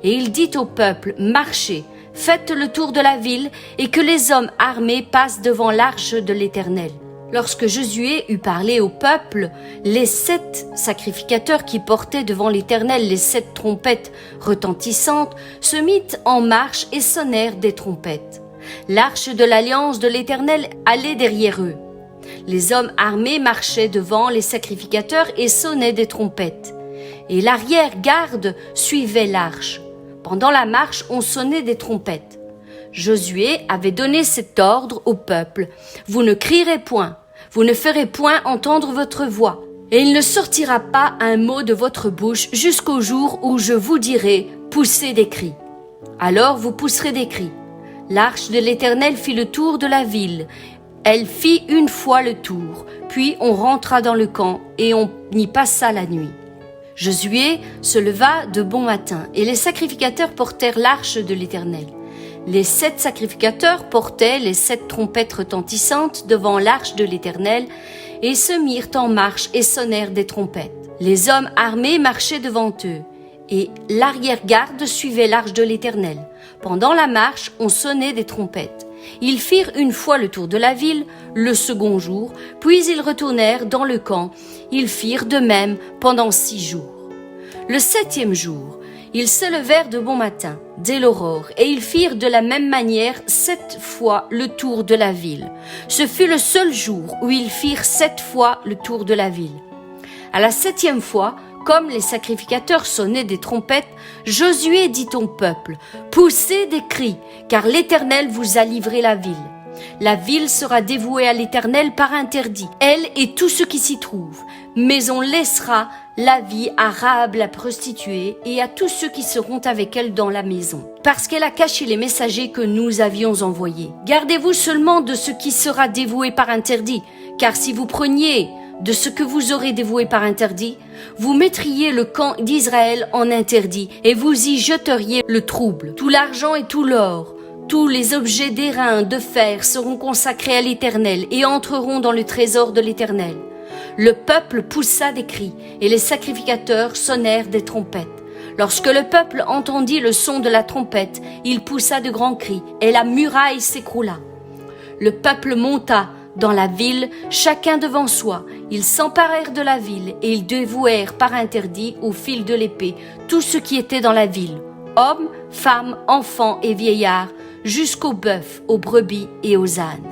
Et il dit au peuple « Marchez, faites le tour de la ville et que les hommes armés passent devant l'arche de l'Éternel. » Lorsque Josué eut parlé au peuple, les 7 sacrificateurs qui portaient devant l'Éternel les 7 trompettes retentissantes se mirent en marche et sonnèrent des trompettes. L'arche de l'alliance de l'Éternel allait derrière eux. Les hommes armés marchaient devant les sacrificateurs et sonnaient des trompettes. Et l'arrière-garde suivait l'arche. Pendant la marche, on sonnait des trompettes. Josué avait donné cet ordre au peuple. « Vous ne crierez point. Vous ne ferez point entendre votre voix, et il ne sortira pas un mot de votre bouche jusqu'au jour où je vous dirai « poussez des cris ». Alors vous pousserez des cris. L'arche de l'Éternel fit le tour de la ville. Elle fit une fois le tour, puis on rentra dans le camp et on y passa la nuit. Josué se leva de bon matin, et les sacrificateurs portèrent l'arche de l'Éternel. Les 7 sacrificateurs portaient les 7 trompettes retentissantes devant l'arche de l'Éternel et se mirent en marche et sonnèrent des trompettes. Les hommes armés marchaient devant eux et l'arrière-garde suivait l'arche de l'Éternel. Pendant la marche, on sonnait des trompettes. Ils firent une fois le tour de la ville, le second jour, puis ils retournèrent dans le camp. Ils firent de même pendant 6 jours. Le 7e jour, ils se levèrent de bon matin, dès l'aurore, et ils firent de la même manière 7 fois le tour de la ville. Ce fut le seul jour où ils firent 7 fois le tour de la ville. À la 7e fois, comme les sacrificateurs sonnaient des trompettes, Josué dit au peuple « Poussez des cris, car l'Éternel vous a livré la ville. La ville sera dévouée à l'Éternel par interdit, elle et tout ce qui s'y trouve. Mais on laissera la vie à Rahab la prostituée et à tous ceux qui seront avec elle dans la maison, parce qu'elle a caché les messagers que nous avions envoyés. Gardez-vous seulement de ce qui sera dévoué par interdit, car si vous preniez de ce que vous aurez dévoué par interdit, vous mettriez le camp d'Israël en interdit et vous y jeteriez le trouble. Tout l'argent et tout l'or, tous les objets d'airain, de fer seront consacrés à l'Éternel et entreront dans le trésor de l'Éternel. » Le peuple poussa des cris et les sacrificateurs sonnèrent des trompettes. Lorsque le peuple entendit le son de la trompette, il poussa de grands cris et la muraille s'écroula. Le peuple monta dans la ville, chacun devant soi. Ils s'emparèrent de la ville et ils dévouèrent par interdit au fil de l'épée tout ce qui était dans la ville, hommes, femmes, enfants et vieillards, jusqu'aux bœufs, aux brebis et aux ânes.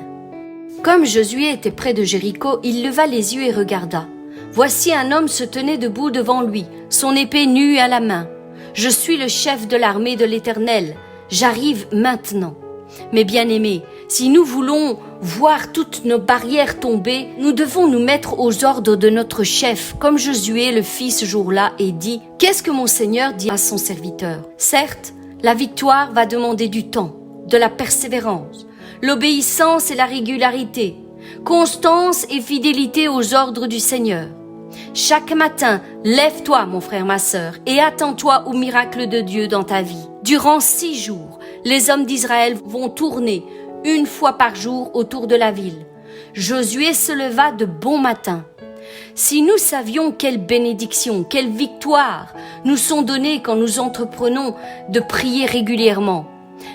Comme Josué était près de Jéricho, il leva les yeux et regarda. Voici un homme se tenait debout devant lui, son épée nue à la main. « Je suis le chef de l'armée de l'Éternel, j'arrive maintenant. » Mes bien-aimés, si nous voulons voir toutes nos barrières tomber, nous devons nous mettre aux ordres de notre chef, comme Josué le fit ce jour-là et dit « Qu'est-ce que mon Seigneur dit à son serviteur ?» Certes, la victoire va demander du temps, de la persévérance, l'obéissance et la régularité, constance et fidélité aux ordres du Seigneur. Chaque matin, lève-toi, mon frère, ma sœur, et attends-toi au miracle de Dieu dans ta vie. Durant 6 jours, les hommes d'Israël vont tourner une fois par jour autour de la ville. Josué se leva de bon matin. Si nous savions quelle bénédiction, quelle victoire nous sont données quand nous entreprenons de prier régulièrement.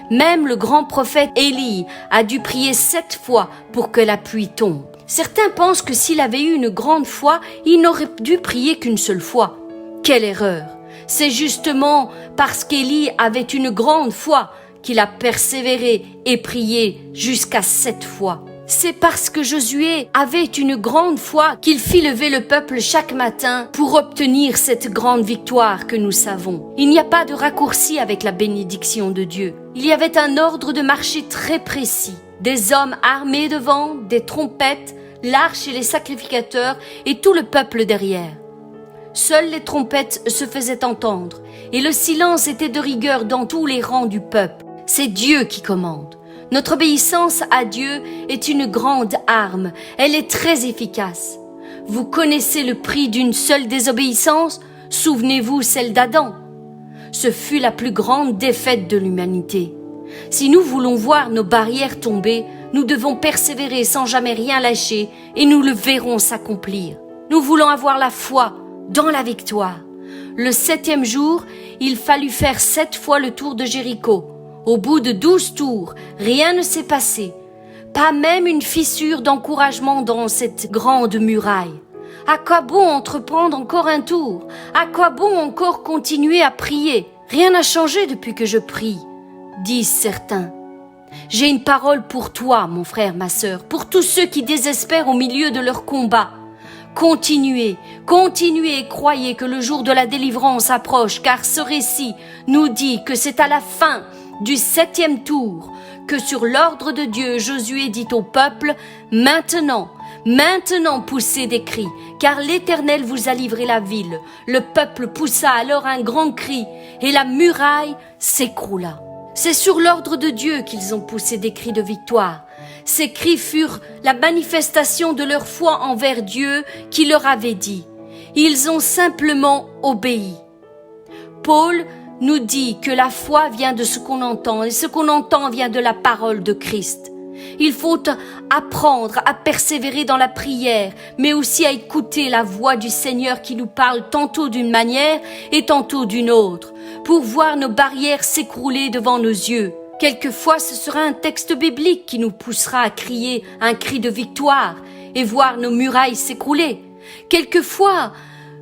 Même le grand prophète Élie a dû prier 7 fois pour que la pluie tombe. Certains pensent que s'il avait eu une grande foi, il n'aurait dû prier qu'une seule fois. Quelle erreur! C'est justement parce qu'Élie avait une grande foi qu'il a persévéré et prié jusqu'à 7 fois. C'est parce que Josué avait une grande foi qu'il fit lever le peuple chaque matin pour obtenir cette grande victoire que nous savons. Il n'y a pas de raccourci avec la bénédiction de Dieu. Il y avait un ordre de marché très précis. des hommes armés devant, des trompettes, l'arche et les sacrificateurs et tout le peuple derrière. Seules les trompettes se faisaient entendre et le silence était de rigueur dans tous les rangs du peuple. C'est Dieu qui commande. Notre obéissance à Dieu est une grande arme, elle est très efficace. Vous connaissez le prix d'une seule désobéissance? Souvenez-vous celle d'Adam. Ce fut la plus grande défaite de l'humanité. Si nous voulons voir nos barrières tomber, nous devons persévérer sans jamais rien lâcher et nous le verrons s'accomplir. Nous voulons avoir la foi dans la victoire. Le 7e jour, il fallut faire 7 fois le tour de Jéricho. Au bout de 12 tours, rien ne s'est passé. Pas même une fissure d'encouragement dans cette grande muraille. À quoi bon entreprendre encore un tour? À quoi bon encore continuer à prier? Rien n'a changé depuis que je prie, disent certains. J'ai une parole pour toi, mon frère, ma sœur, pour tous ceux qui désespèrent au milieu de leur combat. Continuez, continuez et croyez que le jour de la délivrance approche, car ce récit nous dit que c'est à la fin du 7e tour que sur l'ordre de Dieu, Josué dit au peuple, maintenant poussez des cris, car l'Éternel vous a livré la ville. Le peuple poussa alors un grand cri, et la muraille s'écroula. C'est sur l'ordre de Dieu qu'ils ont poussé des cris de victoire. Ces cris furent la manifestation de leur foi envers Dieu qui leur avait dit. Ils ont simplement obéi. Paul nous dit que la foi vient de ce qu'on entend, et ce qu'on entend vient de la parole de Christ. Il faut apprendre à persévérer dans la prière, mais aussi à écouter la voix du Seigneur qui nous parle tantôt d'une manière et tantôt d'une autre, pour voir nos barrières s'écrouler devant nos yeux. Quelquefois, ce sera un texte biblique qui nous poussera à crier un cri de victoire et voir nos murailles s'écrouler. Quelquefois,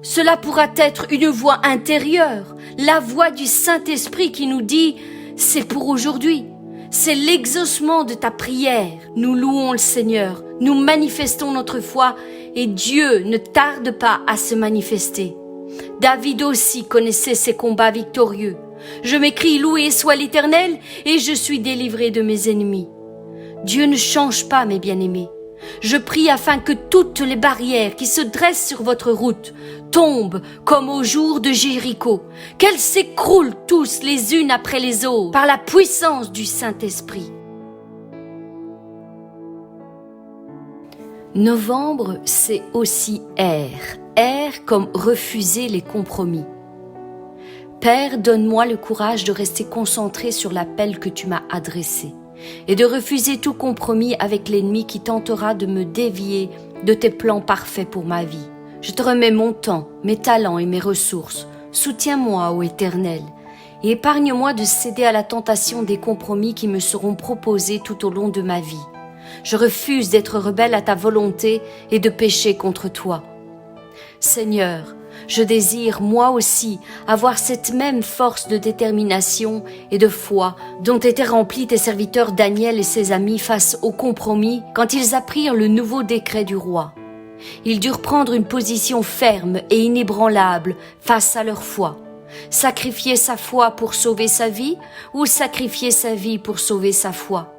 cela pourra être une voix intérieure, la voix du Saint-Esprit qui nous dit « c'est pour aujourd'hui ». C'est l'exaucement de ta prière. Nous louons le Seigneur, nous manifestons notre foi et Dieu ne tarde pas à se manifester. David aussi connaissait ses combats victorieux. Je m'écrie loué soit l'Éternel et je suis délivré de mes ennemis. Dieu ne change pas, mes bien-aimés. Je prie afin que toutes les barrières qui se dressent sur votre route tombent comme au jour de Jéricho, qu'elles s'écroulent tous les unes après les autres par la puissance du Saint-Esprit. Novembre, c'est aussi R comme refuser les compromis. Père, donne-moi le courage de rester concentré sur l'appel que tu m'as adressé et de refuser tout compromis avec l'ennemi qui tentera de me dévier de tes plans parfaits pour ma vie. Je te remets mon temps, mes talents et mes ressources. Soutiens-moi, ô Éternel, et épargne-moi de céder à la tentation des compromis qui me seront proposés tout au long de ma vie. Je refuse d'être rebelle à ta volonté et de pécher contre toi. Seigneur, je désire, moi aussi, avoir cette même force de détermination et de foi dont étaient remplis tes serviteurs Daniel et ses amis face au compromis quand ils apprirent le nouveau décret du roi. Ils durent prendre une position ferme et inébranlable face à leur foi. Sacrifier sa foi pour sauver sa vie ou sacrifier sa vie pour sauver sa foi.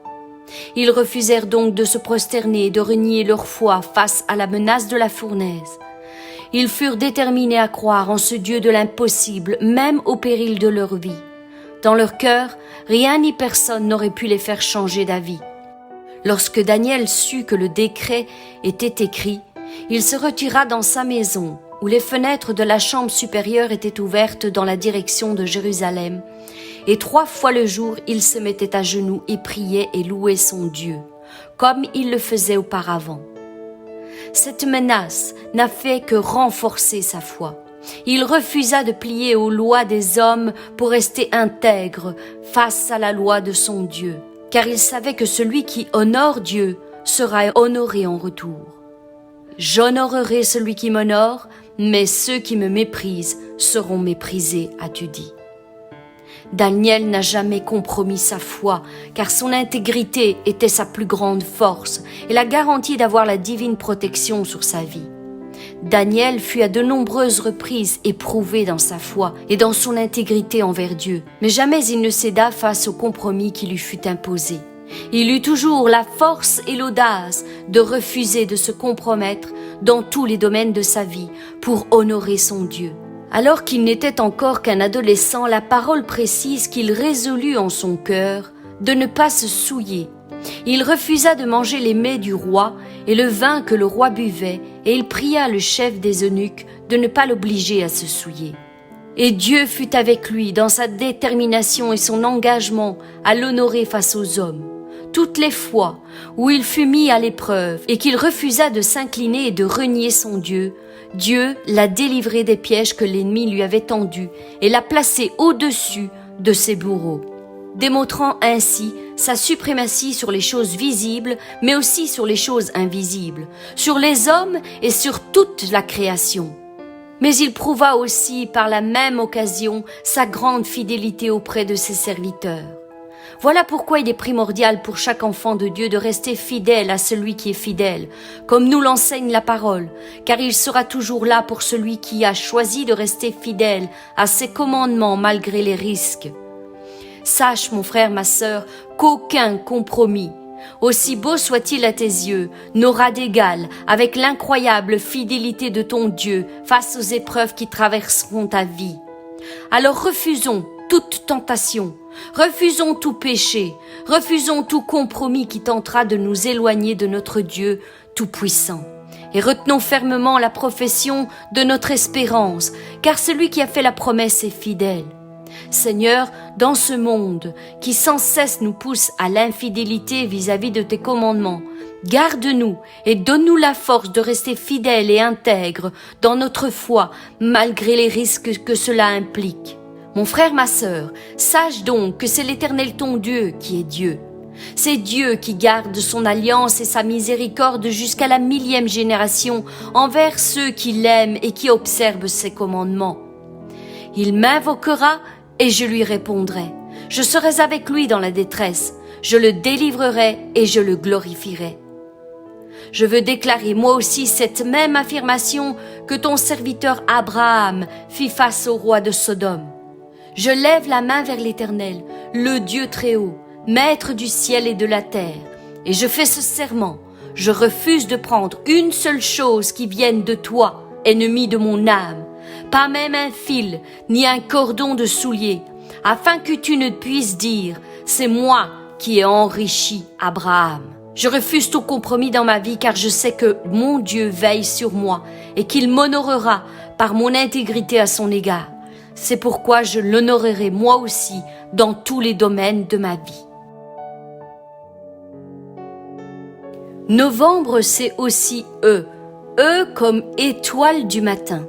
Ils refusèrent donc de se prosterner et de renier leur foi face à la menace de la fournaise. Ils furent déterminés à croire en ce Dieu de l'impossible, même au péril de leur vie. Dans leur cœur, rien ni personne n'aurait pu les faire changer d'avis. Lorsque Daniel sut que le décret était écrit, il se retira dans sa maison, où les fenêtres de la chambre supérieure étaient ouvertes dans la direction de Jérusalem, et 3 fois le jour il se mettait à genoux et priait et louait son Dieu, comme il le faisait auparavant. Cette menace n'a fait que renforcer sa foi. Il refusa de plier aux lois des hommes pour rester intègre face à la loi de son Dieu, car il savait que celui qui honore Dieu sera honoré en retour. J'honorerai celui qui m'honore, mais ceux qui me méprisent seront méprisés, as-tu dit. Daniel n'a jamais compromis sa foi, car son intégrité était sa plus grande force et la garantie d'avoir la divine protection sur sa vie. Daniel fut à de nombreuses reprises éprouvé dans sa foi et dans son intégrité envers Dieu, mais jamais il ne céda face au compromis qui lui fut imposé. Il eut toujours la force et l'audace de refuser de se compromettre dans tous les domaines de sa vie pour honorer son Dieu. Alors qu'il n'était encore qu'un adolescent, la parole précise qu'il résolut en son cœur de ne pas se souiller. Il refusa de manger les mets du roi et le vin que le roi buvait, et il pria le chef des eunuques de ne pas l'obliger à se souiller. Et Dieu fut avec lui dans sa détermination et son engagement à l'honorer face aux hommes. Toutes les fois où il fut mis à l'épreuve et qu'il refusa de s'incliner et de renier son Dieu, Dieu l'a délivré des pièges que l'ennemi lui avait tendus et l'a placé au-dessus de ses bourreaux, démontrant ainsi sa suprématie sur les choses visibles, mais aussi sur les choses invisibles, sur les hommes et sur toute la création. Mais il prouva aussi par la même occasion sa grande fidélité auprès de ses serviteurs. Voilà pourquoi il est primordial pour chaque enfant de Dieu de rester fidèle à celui qui est fidèle, comme nous l'enseigne la parole, car il sera toujours là pour celui qui a choisi de rester fidèle à ses commandements malgré les risques. Sache, mon frère, ma sœur, qu'aucun compromis, aussi beau soit-il à tes yeux, n'aura d'égal avec l'incroyable fidélité de ton Dieu face aux épreuves qui traverseront ta vie. Alors refusons toute tentation, refusons tout péché, refusons tout compromis qui tentera de nous éloigner de notre Dieu tout-puissant. Et retenons fermement la profession de notre espérance, car celui qui a fait la promesse est fidèle. Seigneur, dans ce monde qui sans cesse nous pousse à l'infidélité vis-à-vis de tes commandements, garde-nous et donne-nous la force de rester fidèles et intègres dans notre foi, malgré les risques que cela implique. Mon frère, ma sœur, sache donc que c'est l'Éternel ton Dieu qui est Dieu. C'est Dieu qui garde son alliance et sa miséricorde jusqu'à la 1000e génération envers ceux qui l'aiment et qui observent ses commandements. Il m'invoquera et je lui répondrai. Je serai avec lui dans la détresse. Je le délivrerai et je le glorifierai. Je veux déclarer moi aussi cette même affirmation que ton serviteur Abraham fit face au roi de Sodome. Je lève la main vers l'Éternel, le Dieu très haut, maître du ciel et de la terre, et je fais ce serment. Je refuse de prendre une seule chose qui vienne de toi, ennemi de mon âme, pas même un fil, ni un cordon de soulier, afin que tu ne puisses dire, c'est moi qui ai enrichi Abraham. Je refuse tout compromis dans ma vie, car je sais que mon Dieu veille sur moi et qu'il m'honorera par mon intégrité à son égard. C'est pourquoi je l'honorerai moi aussi dans tous les domaines de ma vie. Novembre, c'est aussi eux comme étoiles du matin.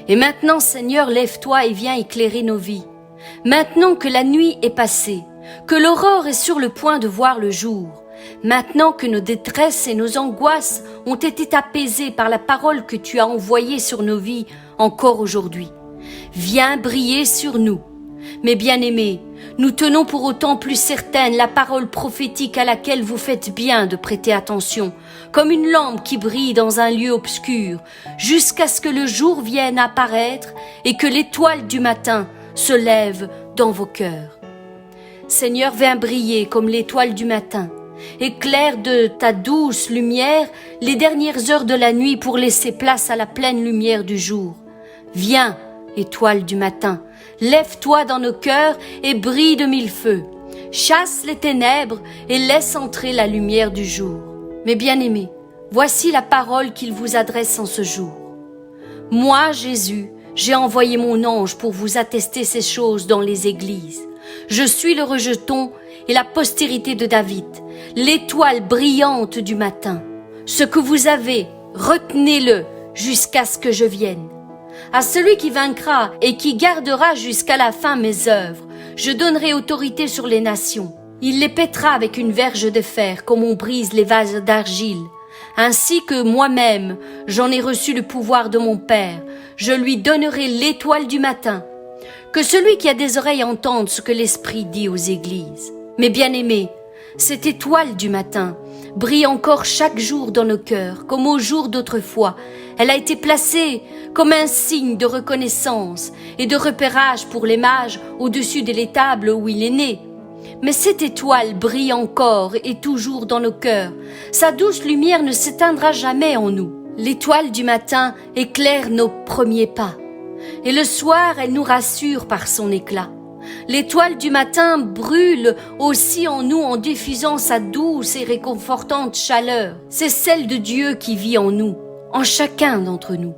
Et maintenant, Seigneur, lève-toi et viens éclairer nos vies. Maintenant que la nuit est passée, que l'aurore est sur le point de voir le jour, maintenant que nos détresses et nos angoisses ont été apaisées par la parole que tu as envoyée sur nos vies encore aujourd'hui, viens briller sur nous. Mes bien-aimés, nous tenons pour autant plus certaine la parole prophétique à laquelle vous faites bien de prêter attention, comme une lampe qui brille dans un lieu obscur, jusqu'à ce que le jour vienne apparaître et que l'étoile du matin se lève dans vos cœurs. Seigneur, viens briller comme l'étoile du matin. Éclaire de ta douce lumière les dernières heures de la nuit pour laisser place à la pleine lumière du jour. Viens, étoile du matin, lève-toi dans nos cœurs et brille de mille feux. Chasse les ténèbres et laisse entrer la lumière du jour. Mes bien-aimés, voici la parole qu'il vous adresse en ce jour. Moi, Jésus, j'ai envoyé mon ange pour vous attester ces choses dans les églises. Je suis le rejeton et la postérité de David, l'étoile brillante du matin. Ce que vous avez, retenez-le jusqu'à ce que je vienne. À celui qui vaincra et qui gardera jusqu'à la fin mes œuvres, je donnerai autorité sur les nations. Il les pètera avec une verge de fer comme on brise les vases d'argile. Ainsi que moi-même, j'en ai reçu le pouvoir de mon Père, je lui donnerai l'étoile du matin. Que celui qui a des oreilles entende ce que l'Esprit dit aux églises. Mes bien-aimés, cette étoile du matin brille encore chaque jour dans nos cœurs, comme au jour d'autrefois. Elle a été placée comme un signe de reconnaissance et de repérage pour les mages au-dessus de l'étable où il est né. Mais cette étoile brille encore et toujours dans nos cœurs. Sa douce lumière ne s'éteindra jamais en nous. L'étoile du matin éclaire nos premiers pas. Et le soir, elle nous rassure par son éclat. L'étoile du matin brûle aussi en nous en diffusant sa douce et réconfortante chaleur. C'est celle de Dieu qui vit en nous, en chacun d'entre nous.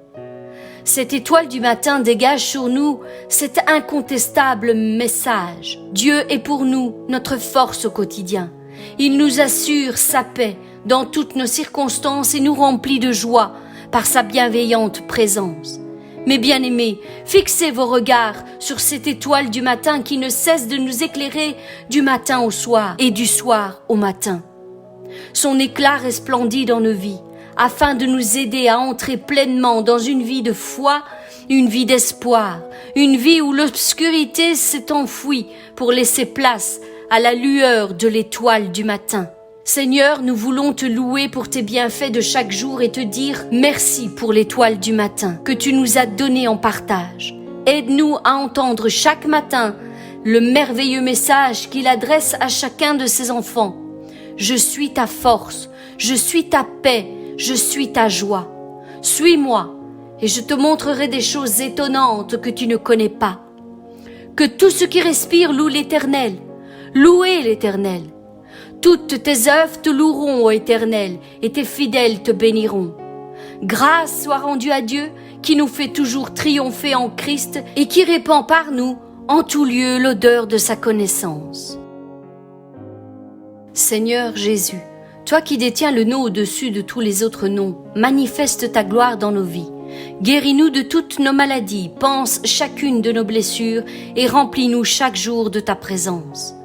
Cette étoile du matin dégage sur nous cet incontestable message. Dieu est pour nous notre force au quotidien. Il nous assure sa paix dans toutes nos circonstances et nous remplit de joie par sa bienveillante présence. Mes bien-aimés, fixez vos regards sur cette étoile du matin qui ne cesse de nous éclairer du matin au soir et du soir au matin. Son éclat resplendit dans nos vies afin de nous aider à entrer pleinement dans une vie de foi, une vie d'espoir, une vie où l'obscurité s'est enfouie pour laisser place à la lueur de l'étoile du matin. Seigneur, nous voulons te louer pour tes bienfaits de chaque jour et te dire merci pour l'étoile du matin que tu nous as donnée en partage. Aide-nous à entendre chaque matin le merveilleux message qu'il adresse à chacun de ses enfants. Je suis ta force, je suis ta paix, je suis ta joie. Suis-moi et je te montrerai des choses étonnantes que tu ne connais pas. Que tout ce qui respire loue l'Éternel. Louez l'Éternel. Toutes tes œuvres te loueront, ô Éternel, et tes fidèles te béniront. Grâce soit rendue à Dieu, qui nous fait toujours triompher en Christ et qui répand par nous, en tout lieu, l'odeur de sa connaissance. Seigneur Jésus, toi qui détiens le nom au-dessus de tous les autres noms, manifeste ta gloire dans nos vies. Guéris-nous de toutes nos maladies, pense chacune de nos blessures et remplis-nous chaque jour de ta présence.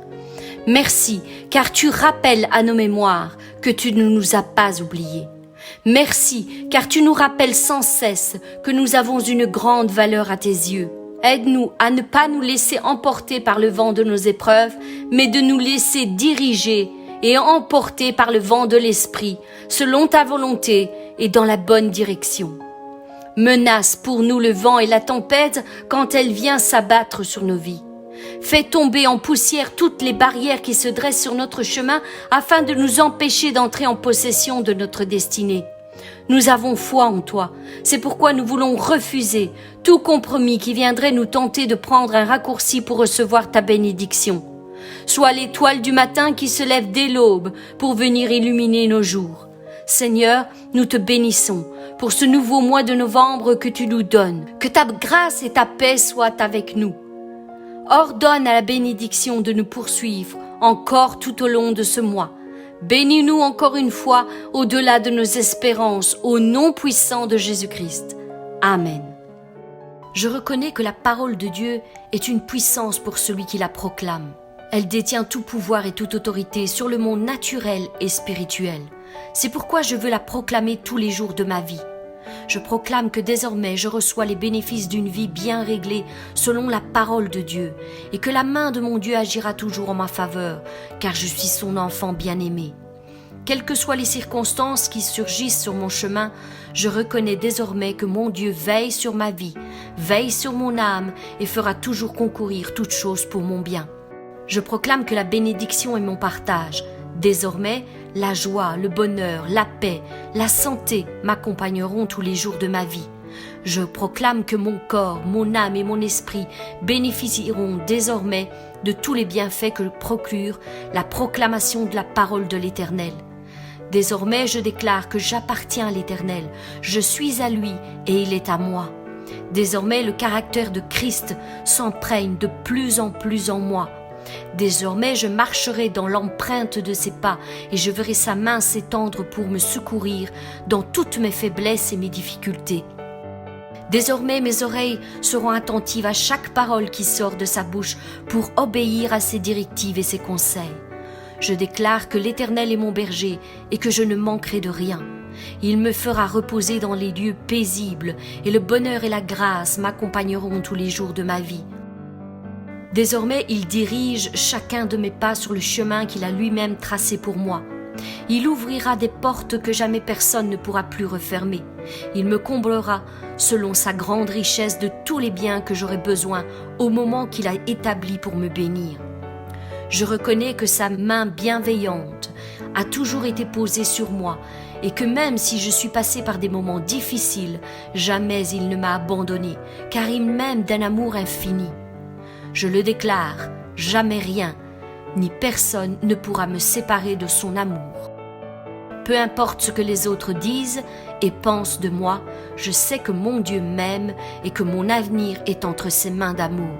Merci, car tu rappelles à nos mémoires que tu ne nous as pas oubliés. Merci, car tu nous rappelles sans cesse que nous avons une grande valeur à tes yeux. Aide-nous à ne pas nous laisser emporter par le vent de nos épreuves, mais de nous laisser diriger et emporter par le vent de l'esprit, selon ta volonté et dans la bonne direction. Menace pour nous le vent et la tempête quand elle vient s'abattre sur nos vies. Fais tomber en poussière toutes les barrières qui se dressent sur notre chemin afin de nous empêcher d'entrer en possession de notre destinée. Nous avons foi en toi. C'est pourquoi nous voulons refuser tout compromis qui viendrait nous tenter de prendre un raccourci pour recevoir ta bénédiction. Sois l'étoile du matin qui se lève dès l'aube pour venir illuminer nos jours. Seigneur, nous te bénissons pour ce nouveau mois de novembre que tu nous donnes. Que ta grâce et ta paix soient avec nous. Ordonne à la bénédiction de nous poursuivre encore tout au long de ce mois. Bénis-nous encore une fois au-delà de nos espérances, au nom puissant de Jésus-Christ. Amen. Je reconnais que la parole de Dieu est une puissance pour celui qui la proclame. Elle détient tout pouvoir et toute autorité sur le monde naturel et spirituel. C'est pourquoi je veux la proclamer tous les jours de ma vie. Je proclame que désormais je reçois les bénéfices d'une vie bien réglée selon la parole de Dieu et que la main de mon Dieu agira toujours en ma faveur, car je suis son enfant bien-aimé. Quelles que soient les circonstances qui surgissent sur mon chemin, je reconnais désormais que mon Dieu veille sur ma vie, veille sur mon âme et fera toujours concourir toutes choses pour mon bien. Je proclame que la bénédiction est mon partage. Désormais, la joie, le bonheur, la paix, la santé m'accompagneront tous les jours de ma vie. Je proclame que mon corps, mon âme et mon esprit bénéficieront désormais de tous les bienfaits que procure la proclamation de la parole de l'Éternel. Désormais, je déclare que j'appartiens à l'Éternel, je suis à lui et il est à moi. Désormais, le caractère de Christ s'imprègne de plus en moi. Désormais, je marcherai dans l'empreinte de ses pas et je verrai sa main s'étendre pour me secourir dans toutes mes faiblesses et mes difficultés. Désormais, mes oreilles seront attentives à chaque parole qui sort de sa bouche pour obéir à ses directives et ses conseils. Je déclare que l'Éternel est mon berger et que je ne manquerai de rien. Il me fera reposer dans les lieux paisibles et le bonheur et la grâce m'accompagneront tous les jours de ma vie. Désormais, il dirige chacun de mes pas sur le chemin qu'il a lui-même tracé pour moi. Il ouvrira des portes que jamais personne ne pourra plus refermer. Il me comblera selon sa grande richesse de tous les biens que j'aurai besoin au moment qu'il a établi pour me bénir. Je reconnais que sa main bienveillante a toujours été posée sur moi et que même si je suis passée par des moments difficiles, jamais il ne m'a abandonnée, car il m'aime d'un amour infini. Je le déclare, jamais rien, ni personne ne pourra me séparer de son amour. Peu importe ce que les autres disent et pensent de moi, je sais que mon Dieu m'aime et que mon avenir est entre ses mains d'amour.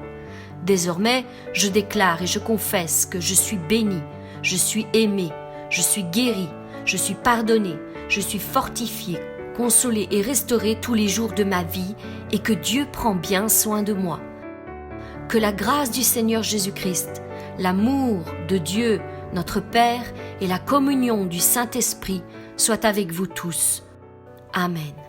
Désormais, je déclare et je confesse que je suis bénie, je suis aimée, je suis guérie, je suis pardonnée, je suis fortifiée, consolée et restaurée tous les jours de ma vie et que Dieu prend bien soin de moi. Que la grâce du Seigneur Jésus-Christ, l'amour de Dieu, notre Père, et la communion du Saint-Esprit soient avec vous tous. Amen.